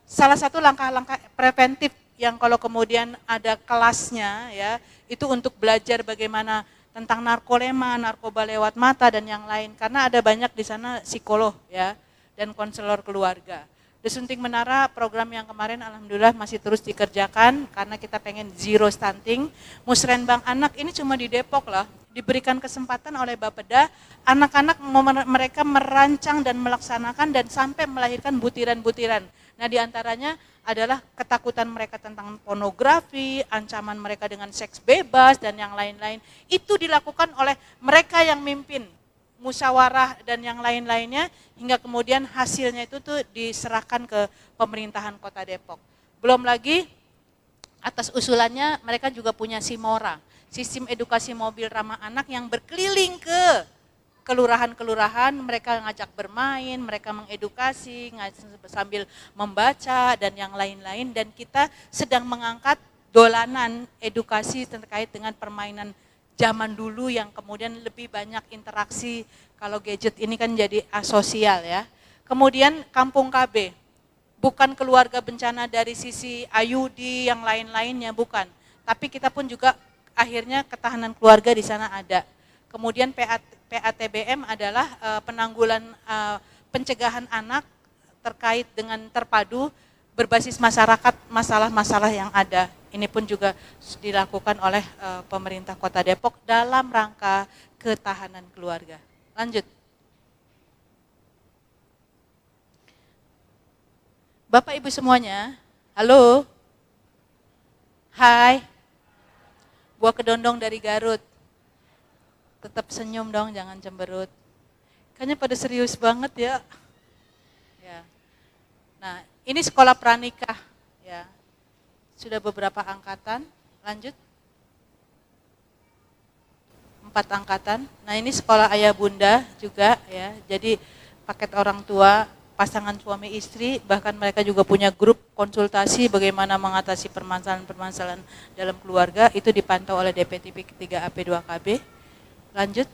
salah satu langkah-langkah preventif yang kalau kemudian ada kelasnya ya, itu untuk belajar bagaimana tentang narkolema, narkoba lewat mata dan yang lain, karena ada banyak di sana psikolog ya dan konselor keluarga. Desunting Menara program yang kemarin alhamdulillah masih terus dikerjakan karena kita pengen zero stunting. Musrenbang anak ini cuma di Depok lah, diberikan kesempatan oleh Bapeda, anak-anak mereka merancang dan melaksanakan dan sampai melahirkan butiran-butiran. Nah diantaranya adalah ketakutan mereka tentang pornografi, ancaman mereka dengan seks bebas dan yang lain-lain. Itu dilakukan oleh mereka yang mimpin musyawarah dan yang lain-lainnya, hingga kemudian hasilnya itu tuh diserahkan ke pemerintahan Kota Depok. Belum lagi atas usulannya mereka juga punya SIMORA, Sistem Edukasi Mobil Ramah Anak, yang berkeliling ke kelurahan-kelurahan, mereka ngajak bermain, mereka mengedukasi sambil membaca dan yang lain-lain, dan kita sedang mengangkat dolanan edukasi terkait dengan permainan zaman dulu yang kemudian lebih banyak interaksi. Kalau gadget ini kan jadi asosial ya. Kemudian Kampung KB, bukan keluarga bencana dari sisi IUD yang lain-lainnya, bukan. Tapi kita pun juga akhirnya ketahanan keluarga di sana ada. Kemudian PATBM adalah penanggulan pencegahan anak terkait dengan terpadu berbasis masyarakat, masalah-masalah yang ada. Ini pun juga dilakukan oleh pemerintah Kota Depok dalam rangka ketahanan keluarga. Lanjut. Bapak Ibu semuanya, halo. Hai. Buah kedondong dari Garut. Tetap senyum dong, jangan cemberut. Kayaknya pada serius banget ya. Ya. Nah, ini sekolah pranikah ya. Sudah beberapa angkatan, lanjut. 4 angkatan. Nah, ini sekolah ayah bunda juga ya. Jadi paket orang tua, pasangan suami istri, bahkan mereka juga punya grup konsultasi bagaimana mengatasi permasalahan-permasalahan dalam keluarga, itu dipantau oleh DP3 AP2KB. Lanjut.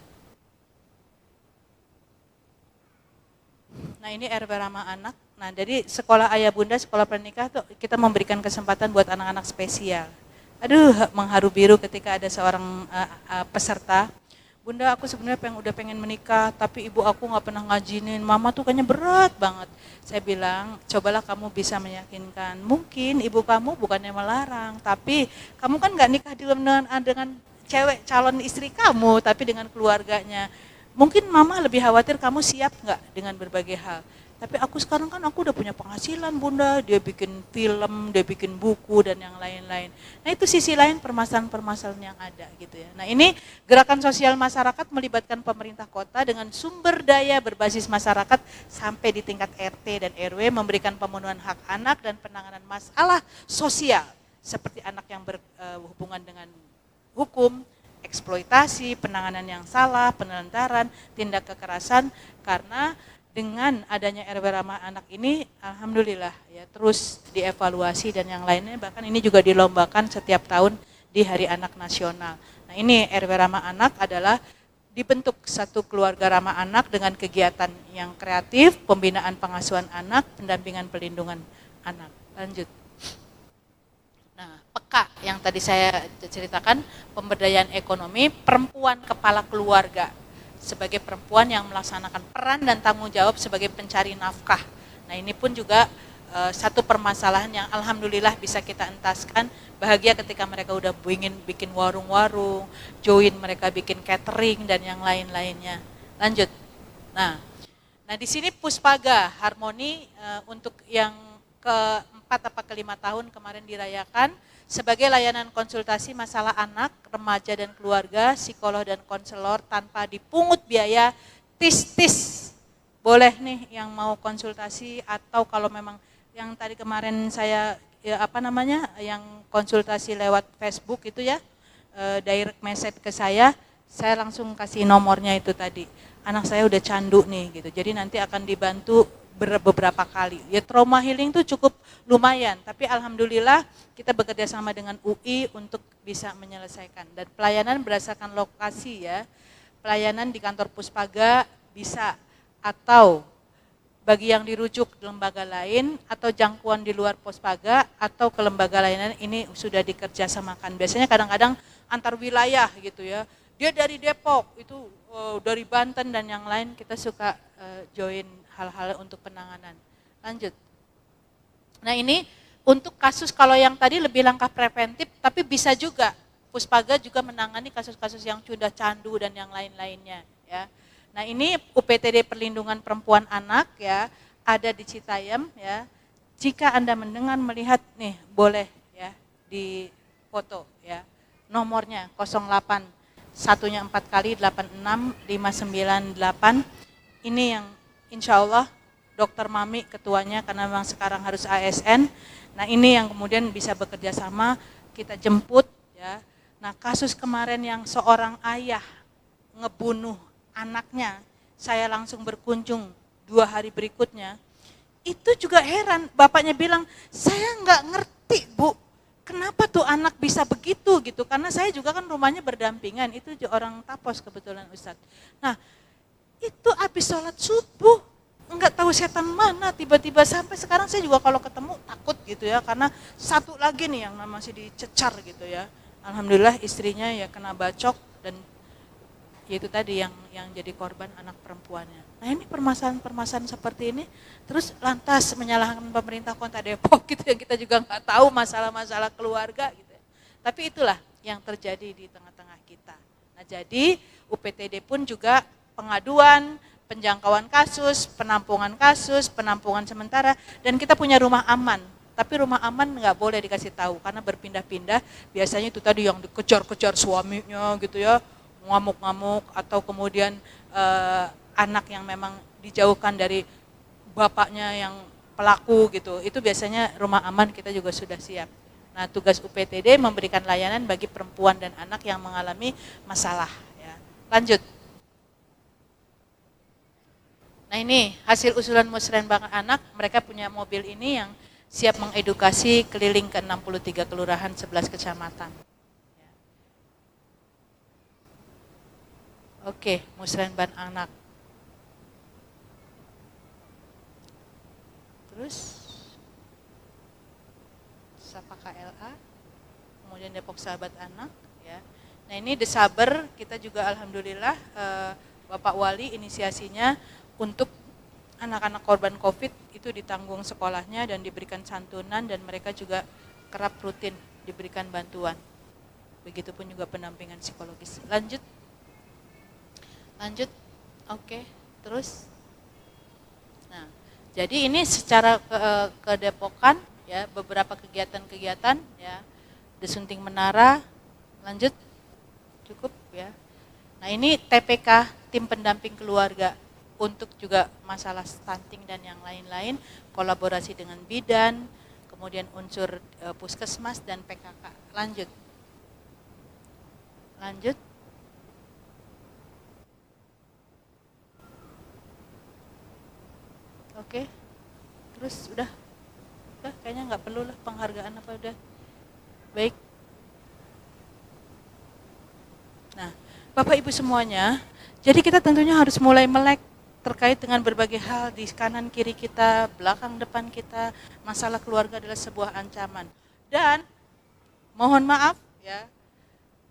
Nah, ini RW ramah anak. Nah, jadi sekolah ayah bunda, sekolah pernikah tuh kita memberikan kesempatan buat anak-anak spesial. Aduh, mengharu biru ketika ada seorang peserta, Bunda aku sebenarnya udah pengen menikah, tapi ibu aku nggak pernah ngajinin, mama tuh kayaknya berat banget. Saya bilang, cobalah kamu bisa meyakinkan, mungkin ibu kamu bukannya melarang, tapi kamu kan nggak nikah dengan cewek calon istri kamu, tapi dengan keluarganya. Mungkin mama lebih khawatir kamu siap nggak dengan berbagai hal. Tapi aku sekarang kan aku udah punya penghasilan bunda, dia bikin film, dia bikin buku dan yang lain-lain. Nah itu sisi lain permasalahan-permasalahan yang ada gitu ya. Nah ini gerakan sosial masyarakat melibatkan pemerintah kota dengan sumber daya berbasis masyarakat sampai di tingkat RT dan RW memberikan pemenuhan hak anak dan penanganan masalah sosial seperti anak yang berhubungan dengan hukum, eksploitasi, penanganan yang salah, penelantaran, tindak kekerasan karena dengan adanya RW Ramah Anak ini, alhamdulillah ya terus dievaluasi dan yang lainnya, bahkan ini juga dilombakan setiap tahun di Hari Anak Nasional. Nah ini RW Ramah Anak adalah dibentuk satu keluarga ramah anak dengan kegiatan yang kreatif, pembinaan pengasuhan anak, pendampingan pelindungan anak. Lanjut. Nah, peka yang tadi saya ceritakan, pemberdayaan ekonomi perempuan kepala keluarga sebagai perempuan yang melaksanakan peran dan tanggung jawab sebagai pencari nafkah. Nah ini pun juga satu permasalahan yang alhamdulillah bisa kita entaskan, bahagia ketika mereka udah ingin bikin warung-warung, join mereka bikin catering dan yang lain-lainnya. Lanjut. Nah di sini Puspaga Harmoni untuk yang keempat apa kelima tahun kemarin dirayakan sebagai layanan konsultasi masalah anak, remaja dan keluarga, psikolog dan konselor tanpa dipungut biaya, tis-tis. Boleh nih yang mau konsultasi atau kalau memang yang tadi kemarin saya yang konsultasi lewat Facebook itu ya, direct message ke saya langsung kasih nomornya itu tadi. Anak saya udah candu nih gitu. Jadi nanti akan dibantu beberapa kali. Ya trauma healing itu cukup lumayan, tapi alhamdulillah kita bekerja sama dengan UI untuk bisa menyelesaikan. Dan pelayanan berdasarkan lokasi ya. Pelayanan di kantor Puspaga bisa, atau bagi yang dirujuk ke lembaga lain atau jangkauan di luar Puspaga atau ke lembaga lainnya ini sudah dikerjasamakan. Biasanya kadang-kadang antar wilayah gitu ya. Dia dari Depok, itu dari Banten dan yang lain kita suka join hal-hal untuk penanganan. Lanjut. Nah ini untuk kasus kalau yang tadi lebih langkah preventif, tapi bisa juga Puspaga juga menangani kasus-kasus yang sudah candu dan yang lain-lainnya. Ya. Nah ini UPTD Perlindungan Perempuan Anak ya ada di Citayam ya. Jika Anda mendengar melihat nih boleh ya di foto ya. Nomornya 08 satunya 4 kali 86 598. Ini yang insya Allah Dokter Mami ketuanya karena memang sekarang harus ASN. Nah ini yang kemudian bisa bekerja sama, kita jemput ya. Nah kasus kemarin yang seorang ayah ngebunuh anaknya, saya langsung berkunjung 2 hari berikutnya. Itu juga heran, bapaknya bilang, saya nggak ngerti Bu, kenapa tuh anak bisa begitu gitu. Karena saya juga kan rumahnya berdampingan, itu orang Tapos kebetulan Ustadz. Nah itu habis sholat subuh, enggak tahu setan mana tiba-tiba sampai sekarang saya juga kalau ketemu takut gitu ya karena satu lagi nih yang masih dicecar gitu ya. Alhamdulillah istrinya ya kena bacok dan yaitu tadi yang jadi korban anak perempuannya. Nah ini permasalahan-permasalahan seperti ini terus lantas menyalahkan pemerintah Kota Depok gitu yang kita juga nggak tahu masalah-masalah keluarga gitu ya. Tapi itulah yang terjadi di tengah-tengah kita. Nah jadi UPTD pun juga pengaduan, penjangkauan kasus, penampungan sementara, dan kita punya rumah aman. Tapi rumah aman nggak boleh dikasih tahu karena berpindah-pindah. Biasanya itu tadi yang dikejar-kejar suaminya gitu ya, ngamuk-ngamuk atau kemudian anak yang memang dijauhkan dari bapaknya yang pelaku gitu. Itu biasanya rumah aman kita juga sudah siap. Nah tugas UPTD memberikan layanan bagi perempuan dan anak yang mengalami masalah. Ya. Lanjut. Nah ini hasil usulan musrenbang anak, mereka punya mobil ini yang siap mengedukasi keliling ke 63 kelurahan 11 kecamatan. Oke, musrenbang anak. Terus Sapa KLA, kemudian Depok Sahabat Anak, ya. Nah ini Desaber kita juga alhamdulillah Bapak Wali inisiasinya untuk anak-anak korban COVID itu ditanggung sekolahnya dan diberikan santunan dan mereka juga kerap rutin diberikan bantuan. Begitupun juga pendampingan psikologis. Lanjut, oke. Terus, nah jadi ini secara kedepokan ya beberapa kegiatan-kegiatan ya. Desunting Menara, lanjut, cukup ya. Nah ini TPK, tim pendamping keluarga, untuk juga masalah stunting dan yang lain-lain, kolaborasi dengan bidan, kemudian unsur puskesmas dan PKK. Lanjut. Oke, terus udah kayaknya nggak perlu lah penghargaan apa udah. Baik. Nah, Bapak Ibu semuanya, jadi kita tentunya harus mulai melek terkait dengan berbagai hal di kanan kiri kita, belakang depan kita. Masalah keluarga adalah sebuah ancaman. Dan mohon maaf ya,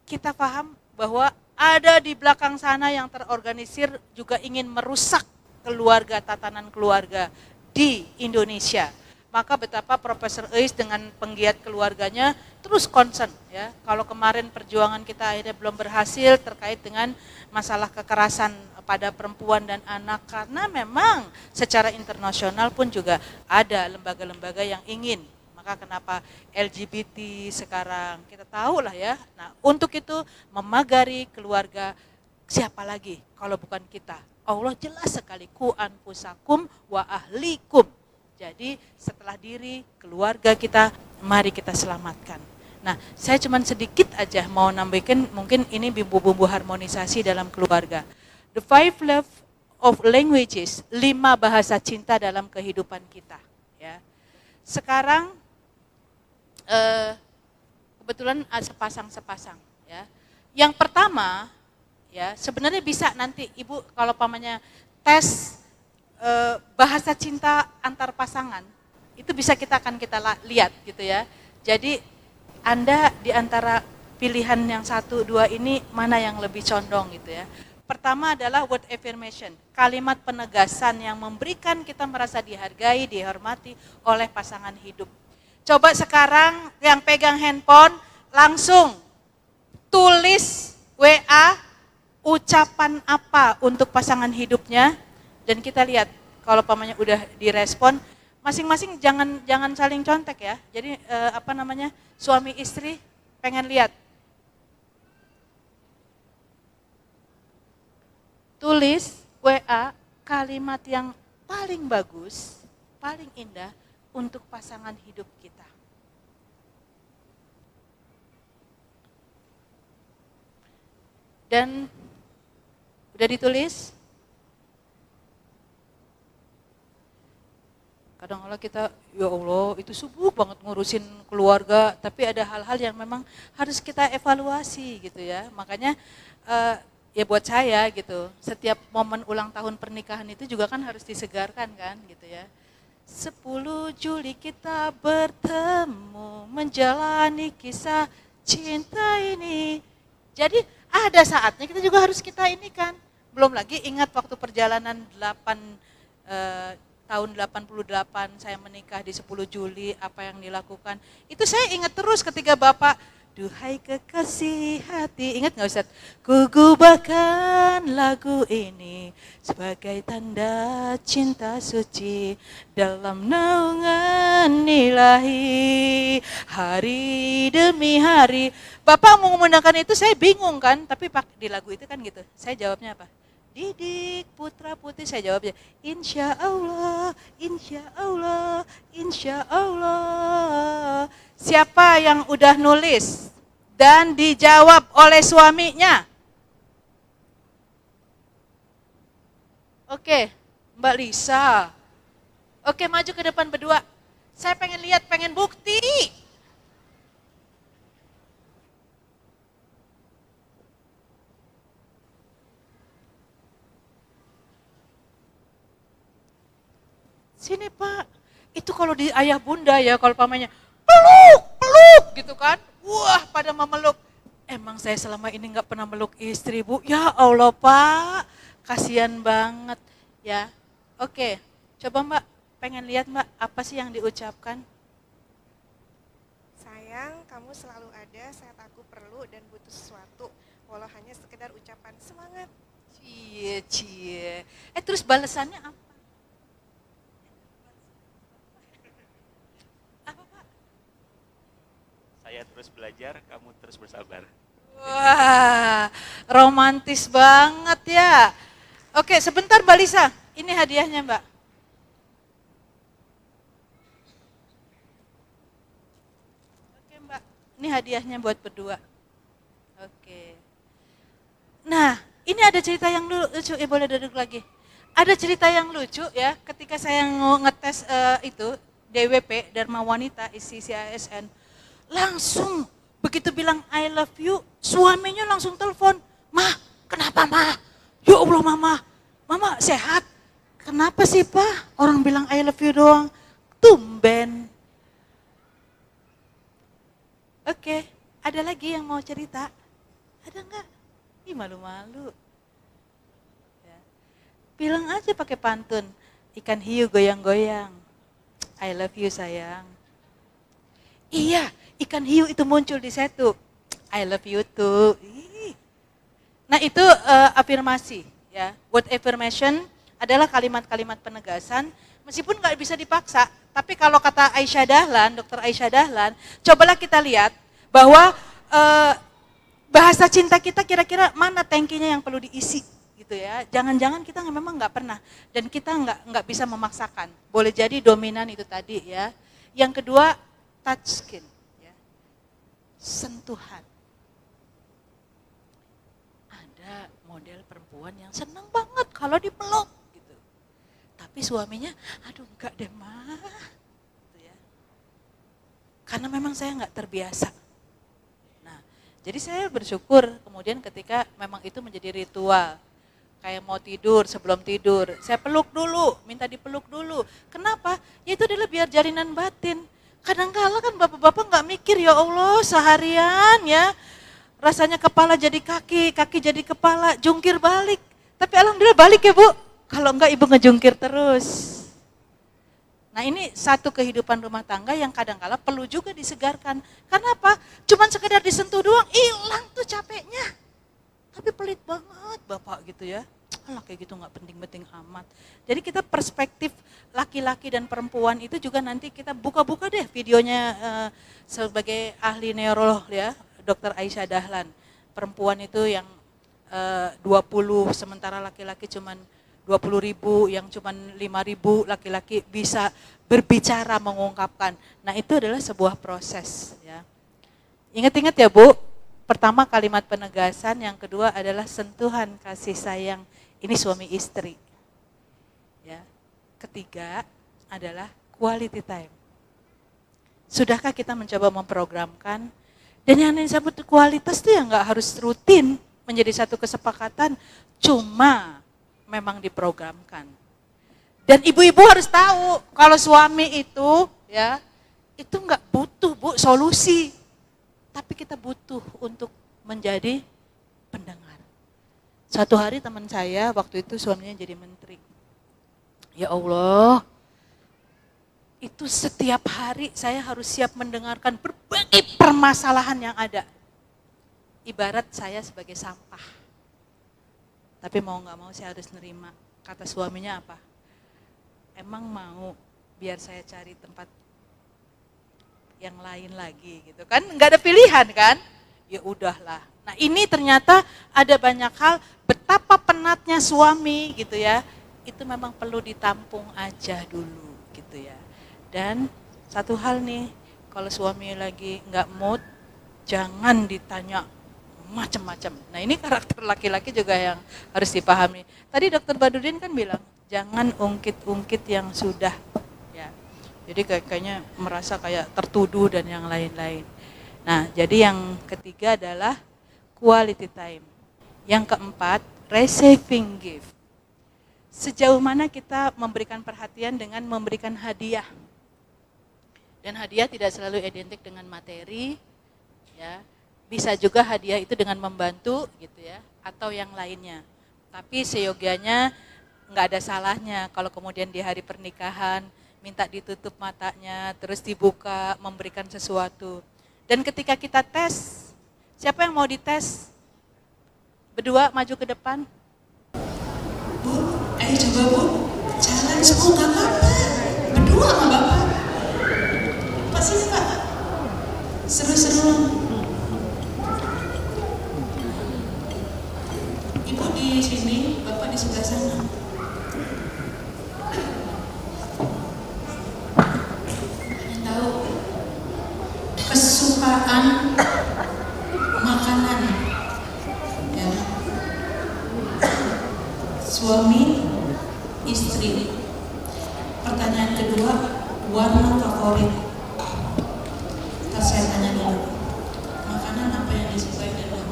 kita paham bahwa ada di belakang sana yang terorganisir juga ingin merusak keluarga, tatanan keluarga di Indonesia. Maka betapa Profesor Eis dengan penggiat keluarganya terus concern ya. Kalau kemarin perjuangan kita akhirnya belum berhasil terkait dengan masalah kekerasan pada perempuan dan anak, karena memang secara internasional pun juga ada lembaga-lembaga yang ingin. Maka kenapa LGBT sekarang kita tahu lah ya. Nah, untuk itu memagari keluarga, siapa lagi kalau bukan kita? Allah jelas sekali, ku anfusakum wa ahlikum. Jadi setelah diri, keluarga kita, mari kita selamatkan. Nah, saya cuma sedikit aja mau nambahin, mungkin ini bumbu-bumbu harmonisasi dalam keluarga. The 5 love of languages, 5 bahasa cinta dalam kehidupan kita. Ya. Sekarang kebetulan sepasang. Ya. Yang pertama, ya sebenarnya bisa nanti Ibu kalau pamannya tes bahasa cinta antar pasangan, itu bisa kita lihat gitu ya. Jadi Anda di antara pilihan yang 1, 2 ini mana yang lebih condong gitu ya. Pertama adalah word affirmation, kalimat penegasan yang memberikan kita merasa dihargai, dihormati oleh pasangan hidup. Coba sekarang yang pegang handphone langsung tulis WA ucapan apa untuk pasangan hidupnya. Dan kita lihat kalau pamannya udah direspon, masing-masing jangan saling contek ya. Jadi suami istri pengen lihat. Tulis WA kalimat yang paling bagus, paling indah untuk pasangan hidup kita. Dan udah ditulis? Kadang-kadang kita, ya Allah itu sibuk banget ngurusin keluarga, tapi ada hal-hal yang memang harus kita evaluasi gitu ya. Makanya ya buat saya gitu, setiap momen ulang tahun pernikahan itu juga kan harus disegarkan kan gitu ya. 10 Juli kita bertemu, menjalani kisah cinta ini. Jadi ada saatnya kita juga harus kita ini kan. Belum lagi ingat waktu perjalanan tahun 88 saya menikah di 10 Juli, apa yang dilakukan. Itu saya ingat terus ketika Bapak, duhai kekasih hati, ingat gak Ustaz? Kugubakan lagu ini sebagai tanda cinta suci dalam naungan ilahi, hari demi hari. Bapak mau menggunakan itu saya bingung kan, tapi di lagu itu kan gitu, saya jawabnya apa? Didik putra putri, saya jawabnya insya Allah, insya Allah, insya Allah. Siapa yang udah nulis dan dijawab oleh suaminya? Oke, Mbak Lisa. Oke, maju ke depan berdua. Saya pengen lihat, pengen bukti. Sini Pak, Itu kalau di ayah bunda ya, kalau pamannya peluk, peluk gitu kan. Wah, pada memeluk. Emang saya selama ini nggak pernah meluk istri, Bu. Ya Allah, Pak. Kasihan banget ya. Oke, coba Mbak, pengen lihat Mbak, apa sih yang diucapkan? Sayang, kamu selalu ada saat aku perlu dan butuh sesuatu, walau hanya sekedar ucapan semangat. Cie, cie. Terus balasannya apa? Apa Pak? Saya terus belajar, kamu terus bersabar. Wah, romantis banget ya. Oke, sebentar Mbak Lisa. Ini hadiahnya Mbak. Oke Mbak, ini hadiahnya buat berdua. Oke. Nah, ini ada cerita yang lucu, boleh duduk lagi. Ada cerita yang lucu ya, ketika saya ngetes itu, DWP, Dharma Wanita, isi CISN, langsung begitu bilang I love you, suaminya langsung telepon, "Mah, kenapa Mah? Ya Allah Mama, Mama sehat? Kenapa sih Pak? Orang bilang I love you doang, tumben." Oke, ada lagi yang mau cerita? Ada enggak? Ih, malu-malu. Ya. Bilang aja pakai pantun, ikan hiu goyang-goyang. I love you sayang. Iya, ikan hiu itu muncul di setu. I love you too. Ih. Nah itu afirmasi. Ya. Word affirmation adalah kalimat-kalimat penegasan, meskipun nggak bisa dipaksa. Tapi kalau kata Aisyah Dahlan, Dr. Aisyah Dahlan, cobalah kita lihat bahwa bahasa cinta kita kira-kira mana tangkinya yang perlu diisi gitu ya. Jangan-jangan kita memang nggak pernah dan kita nggak bisa memaksakan. Boleh jadi dominan itu tadi ya. Yang kedua touch skin, ya. Sentuhan. Ada model perempuan yang senang banget kalau dipeluk gitu. Tapi suaminya, aduh enggak deh mah, gitu ya. Karena memang saya nggak terbiasa. Jadi saya bersyukur kemudian ketika memang itu menjadi ritual. Kayak mau tidur, sebelum tidur, saya peluk dulu, minta dipeluk dulu. Kenapa? Ya itu adalah biar jalinan batin. Kadang-kala kan bapak-bapak nggak mikir, ya Allah seharian ya, rasanya kepala jadi kaki, kaki jadi kepala, jungkir balik. Tapi alhamdulillah balik ya Bu, kalau enggak ibu ngejungkir terus. Nah ini satu kehidupan rumah tangga yang kadang-kala perlu juga disegarkan. Karena apa? Cuman sekedar disentuh doang, hilang tuh capeknya. Tapi pelit banget Bapak gitu ya. Alah kayak gitu gak penting-penting amat. Jadi kita perspektif laki-laki dan perempuan itu juga nanti kita buka-buka deh videonya sebagai ahli neurolog ya, Dr. Aisyah Dahlan. Perempuan itu yang 20 sementara laki-laki cuman 20.000, yang cuma 5.000 laki-laki bisa berbicara mengungkapkan. Nah itu adalah sebuah proses ya. Ingat-ingat ya Bu, pertama kalimat penegasan, yang kedua adalah sentuhan kasih sayang. Ini suami istri. Ya. Ketiga adalah quality time. Sudahkah kita mencoba memprogramkan? Dan yang disebut kualitas itu ya nggak harus rutin menjadi satu kesepakatan, cuma memang diprogramkan. Dan ibu-ibu harus tahu kalau suami itu ya itu nggak butuh Bu solusi, tapi kita butuh untuk menjadi pendengar. Suatu hari teman saya waktu itu suaminya jadi menteri. Ya Allah, itu setiap hari saya harus siap mendengarkan berbagai permasalahan yang ada. Ibarat saya sebagai sampah. Tapi mau nggak mau saya harus nerima. Kata suaminya apa? Emang mau biar saya cari tempat yang lain lagi gitu kan? Nggak ada pilihan kan? Ya udahlah. Nah ini ternyata ada banyak hal betapa penatnya suami gitu ya. Itu memang perlu ditampung aja dulu gitu ya. Dan satu hal nih, kalau suami lagi nggak mood, jangan ditanya macam-macam. Nah ini karakter laki-laki juga yang harus dipahami. Tadi Dr. Badudin kan bilang, jangan ungkit-ungkit yang sudah. Ya. Jadi kayaknya merasa kayak tertuduh dan yang lain-lain. Nah jadi yang ketiga adalah quality time. Yang keempat, receiving gift. Sejauh mana kita memberikan perhatian dengan memberikan hadiah. Dan hadiah tidak selalu identik dengan materi, ya. Bisa juga hadiah itu dengan membantu gitu ya, atau yang lainnya. Tapi seyogianya nggak ada salahnya kalau kemudian di hari pernikahan minta ditutup matanya, terus dibuka, memberikan sesuatu. Dan ketika kita tes, siapa yang mau dites? Berdua maju ke depan. Bu, ayo coba Bu, jalan semua gak apa-apa. Berdua sama Bapak. Pak sini Pak, seru-seru. Ibu di sini, Bapak di sebelah sana. Yang tahu kesukaan makanan, ya. Suami, istri. Pertanyaan kedua, warna favorit. Ntar saya tanya dulu, makanan apa yang disukai dan Bapak?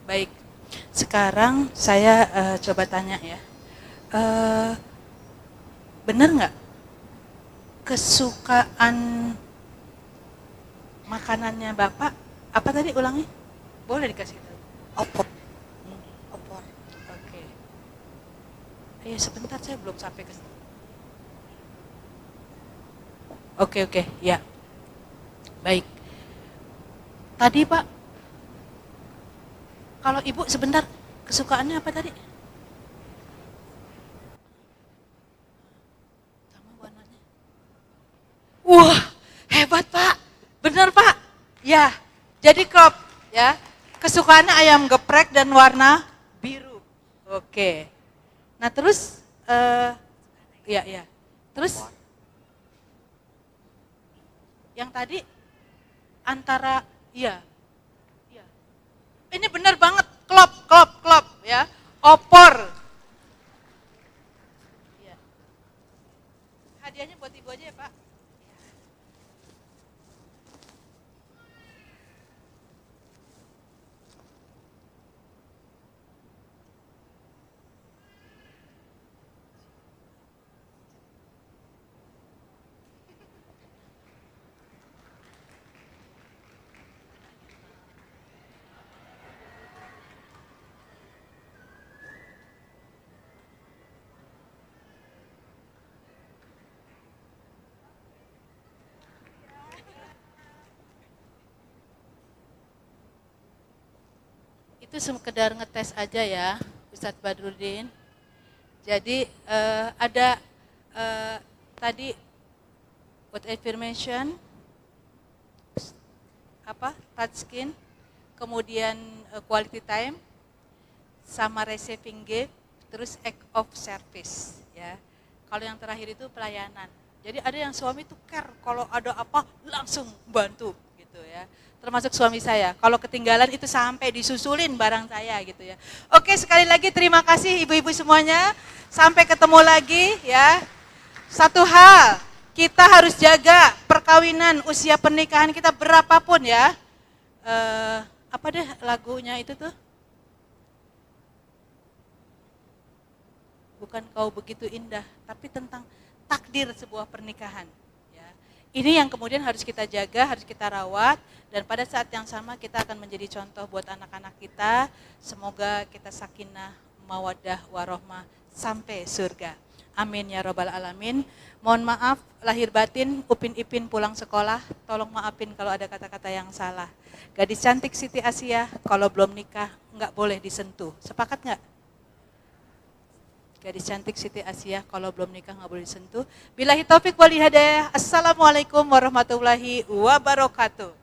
Baik, sekarang saya coba tanya ya, benar nggak kesukaan makanannya Bapak, apa tadi ulangi? Boleh dikasih tahu? Opor. Opor. Oke. Ayo sebentar, saya belum sampai ke. Oke, ya. Baik. Tadi Pak, kalau Ibu sebentar, kesukaannya apa tadi? Sama warnanya. Wah, hebat Pak. Benar Pak. Ya, jadi crop ya. Kesukaannya ayam geprek dan warna biru. Oke. Nah terus, ya. Terus, yang tadi antara, iya. Ini benar banget, klop ya. Opor. Ya. Hadiahnya buat Ibu aja ya Pak. Itu sekedar ngetes aja ya, Ustadz Badrudin. Jadi ada tadi word affirmation, touch skin, kemudian quality time, sama receiving gift, terus act of service. Ya, kalau yang terakhir itu pelayanan. Jadi ada yang suami tuh care, kalau ada apa langsung bantu gitu ya. Termasuk suami saya, kalau ketinggalan itu sampai disusulin barang saya gitu ya. Oke, sekali lagi terima kasih ibu-ibu semuanya. Sampai ketemu lagi ya. Satu hal, kita harus jaga perkawinan, usia pernikahan kita berapapun ya. Apa deh lagunya itu tuh? Bukan kau begitu indah, tapi tentang takdir sebuah pernikahan. Ini yang kemudian harus kita jaga, harus kita rawat, dan pada saat yang sama kita akan menjadi contoh buat anak-anak kita. Semoga kita sakinah, mawaddah, warohmah sampai surga. Amin ya robbal alamin. Mohon maaf lahir batin, Upin Ipin pulang sekolah, tolong maafin kalau ada kata-kata yang salah. Gadis cantik Siti Asia, kalau belum nikah nggak boleh disentuh. Sepakat nggak? Gadis cantik Siti Asia, kalau belum nikah nggak boleh disentuh. Billahi taufik wal hidayah. Assalamualaikum warahmatullahi wabarakatuh.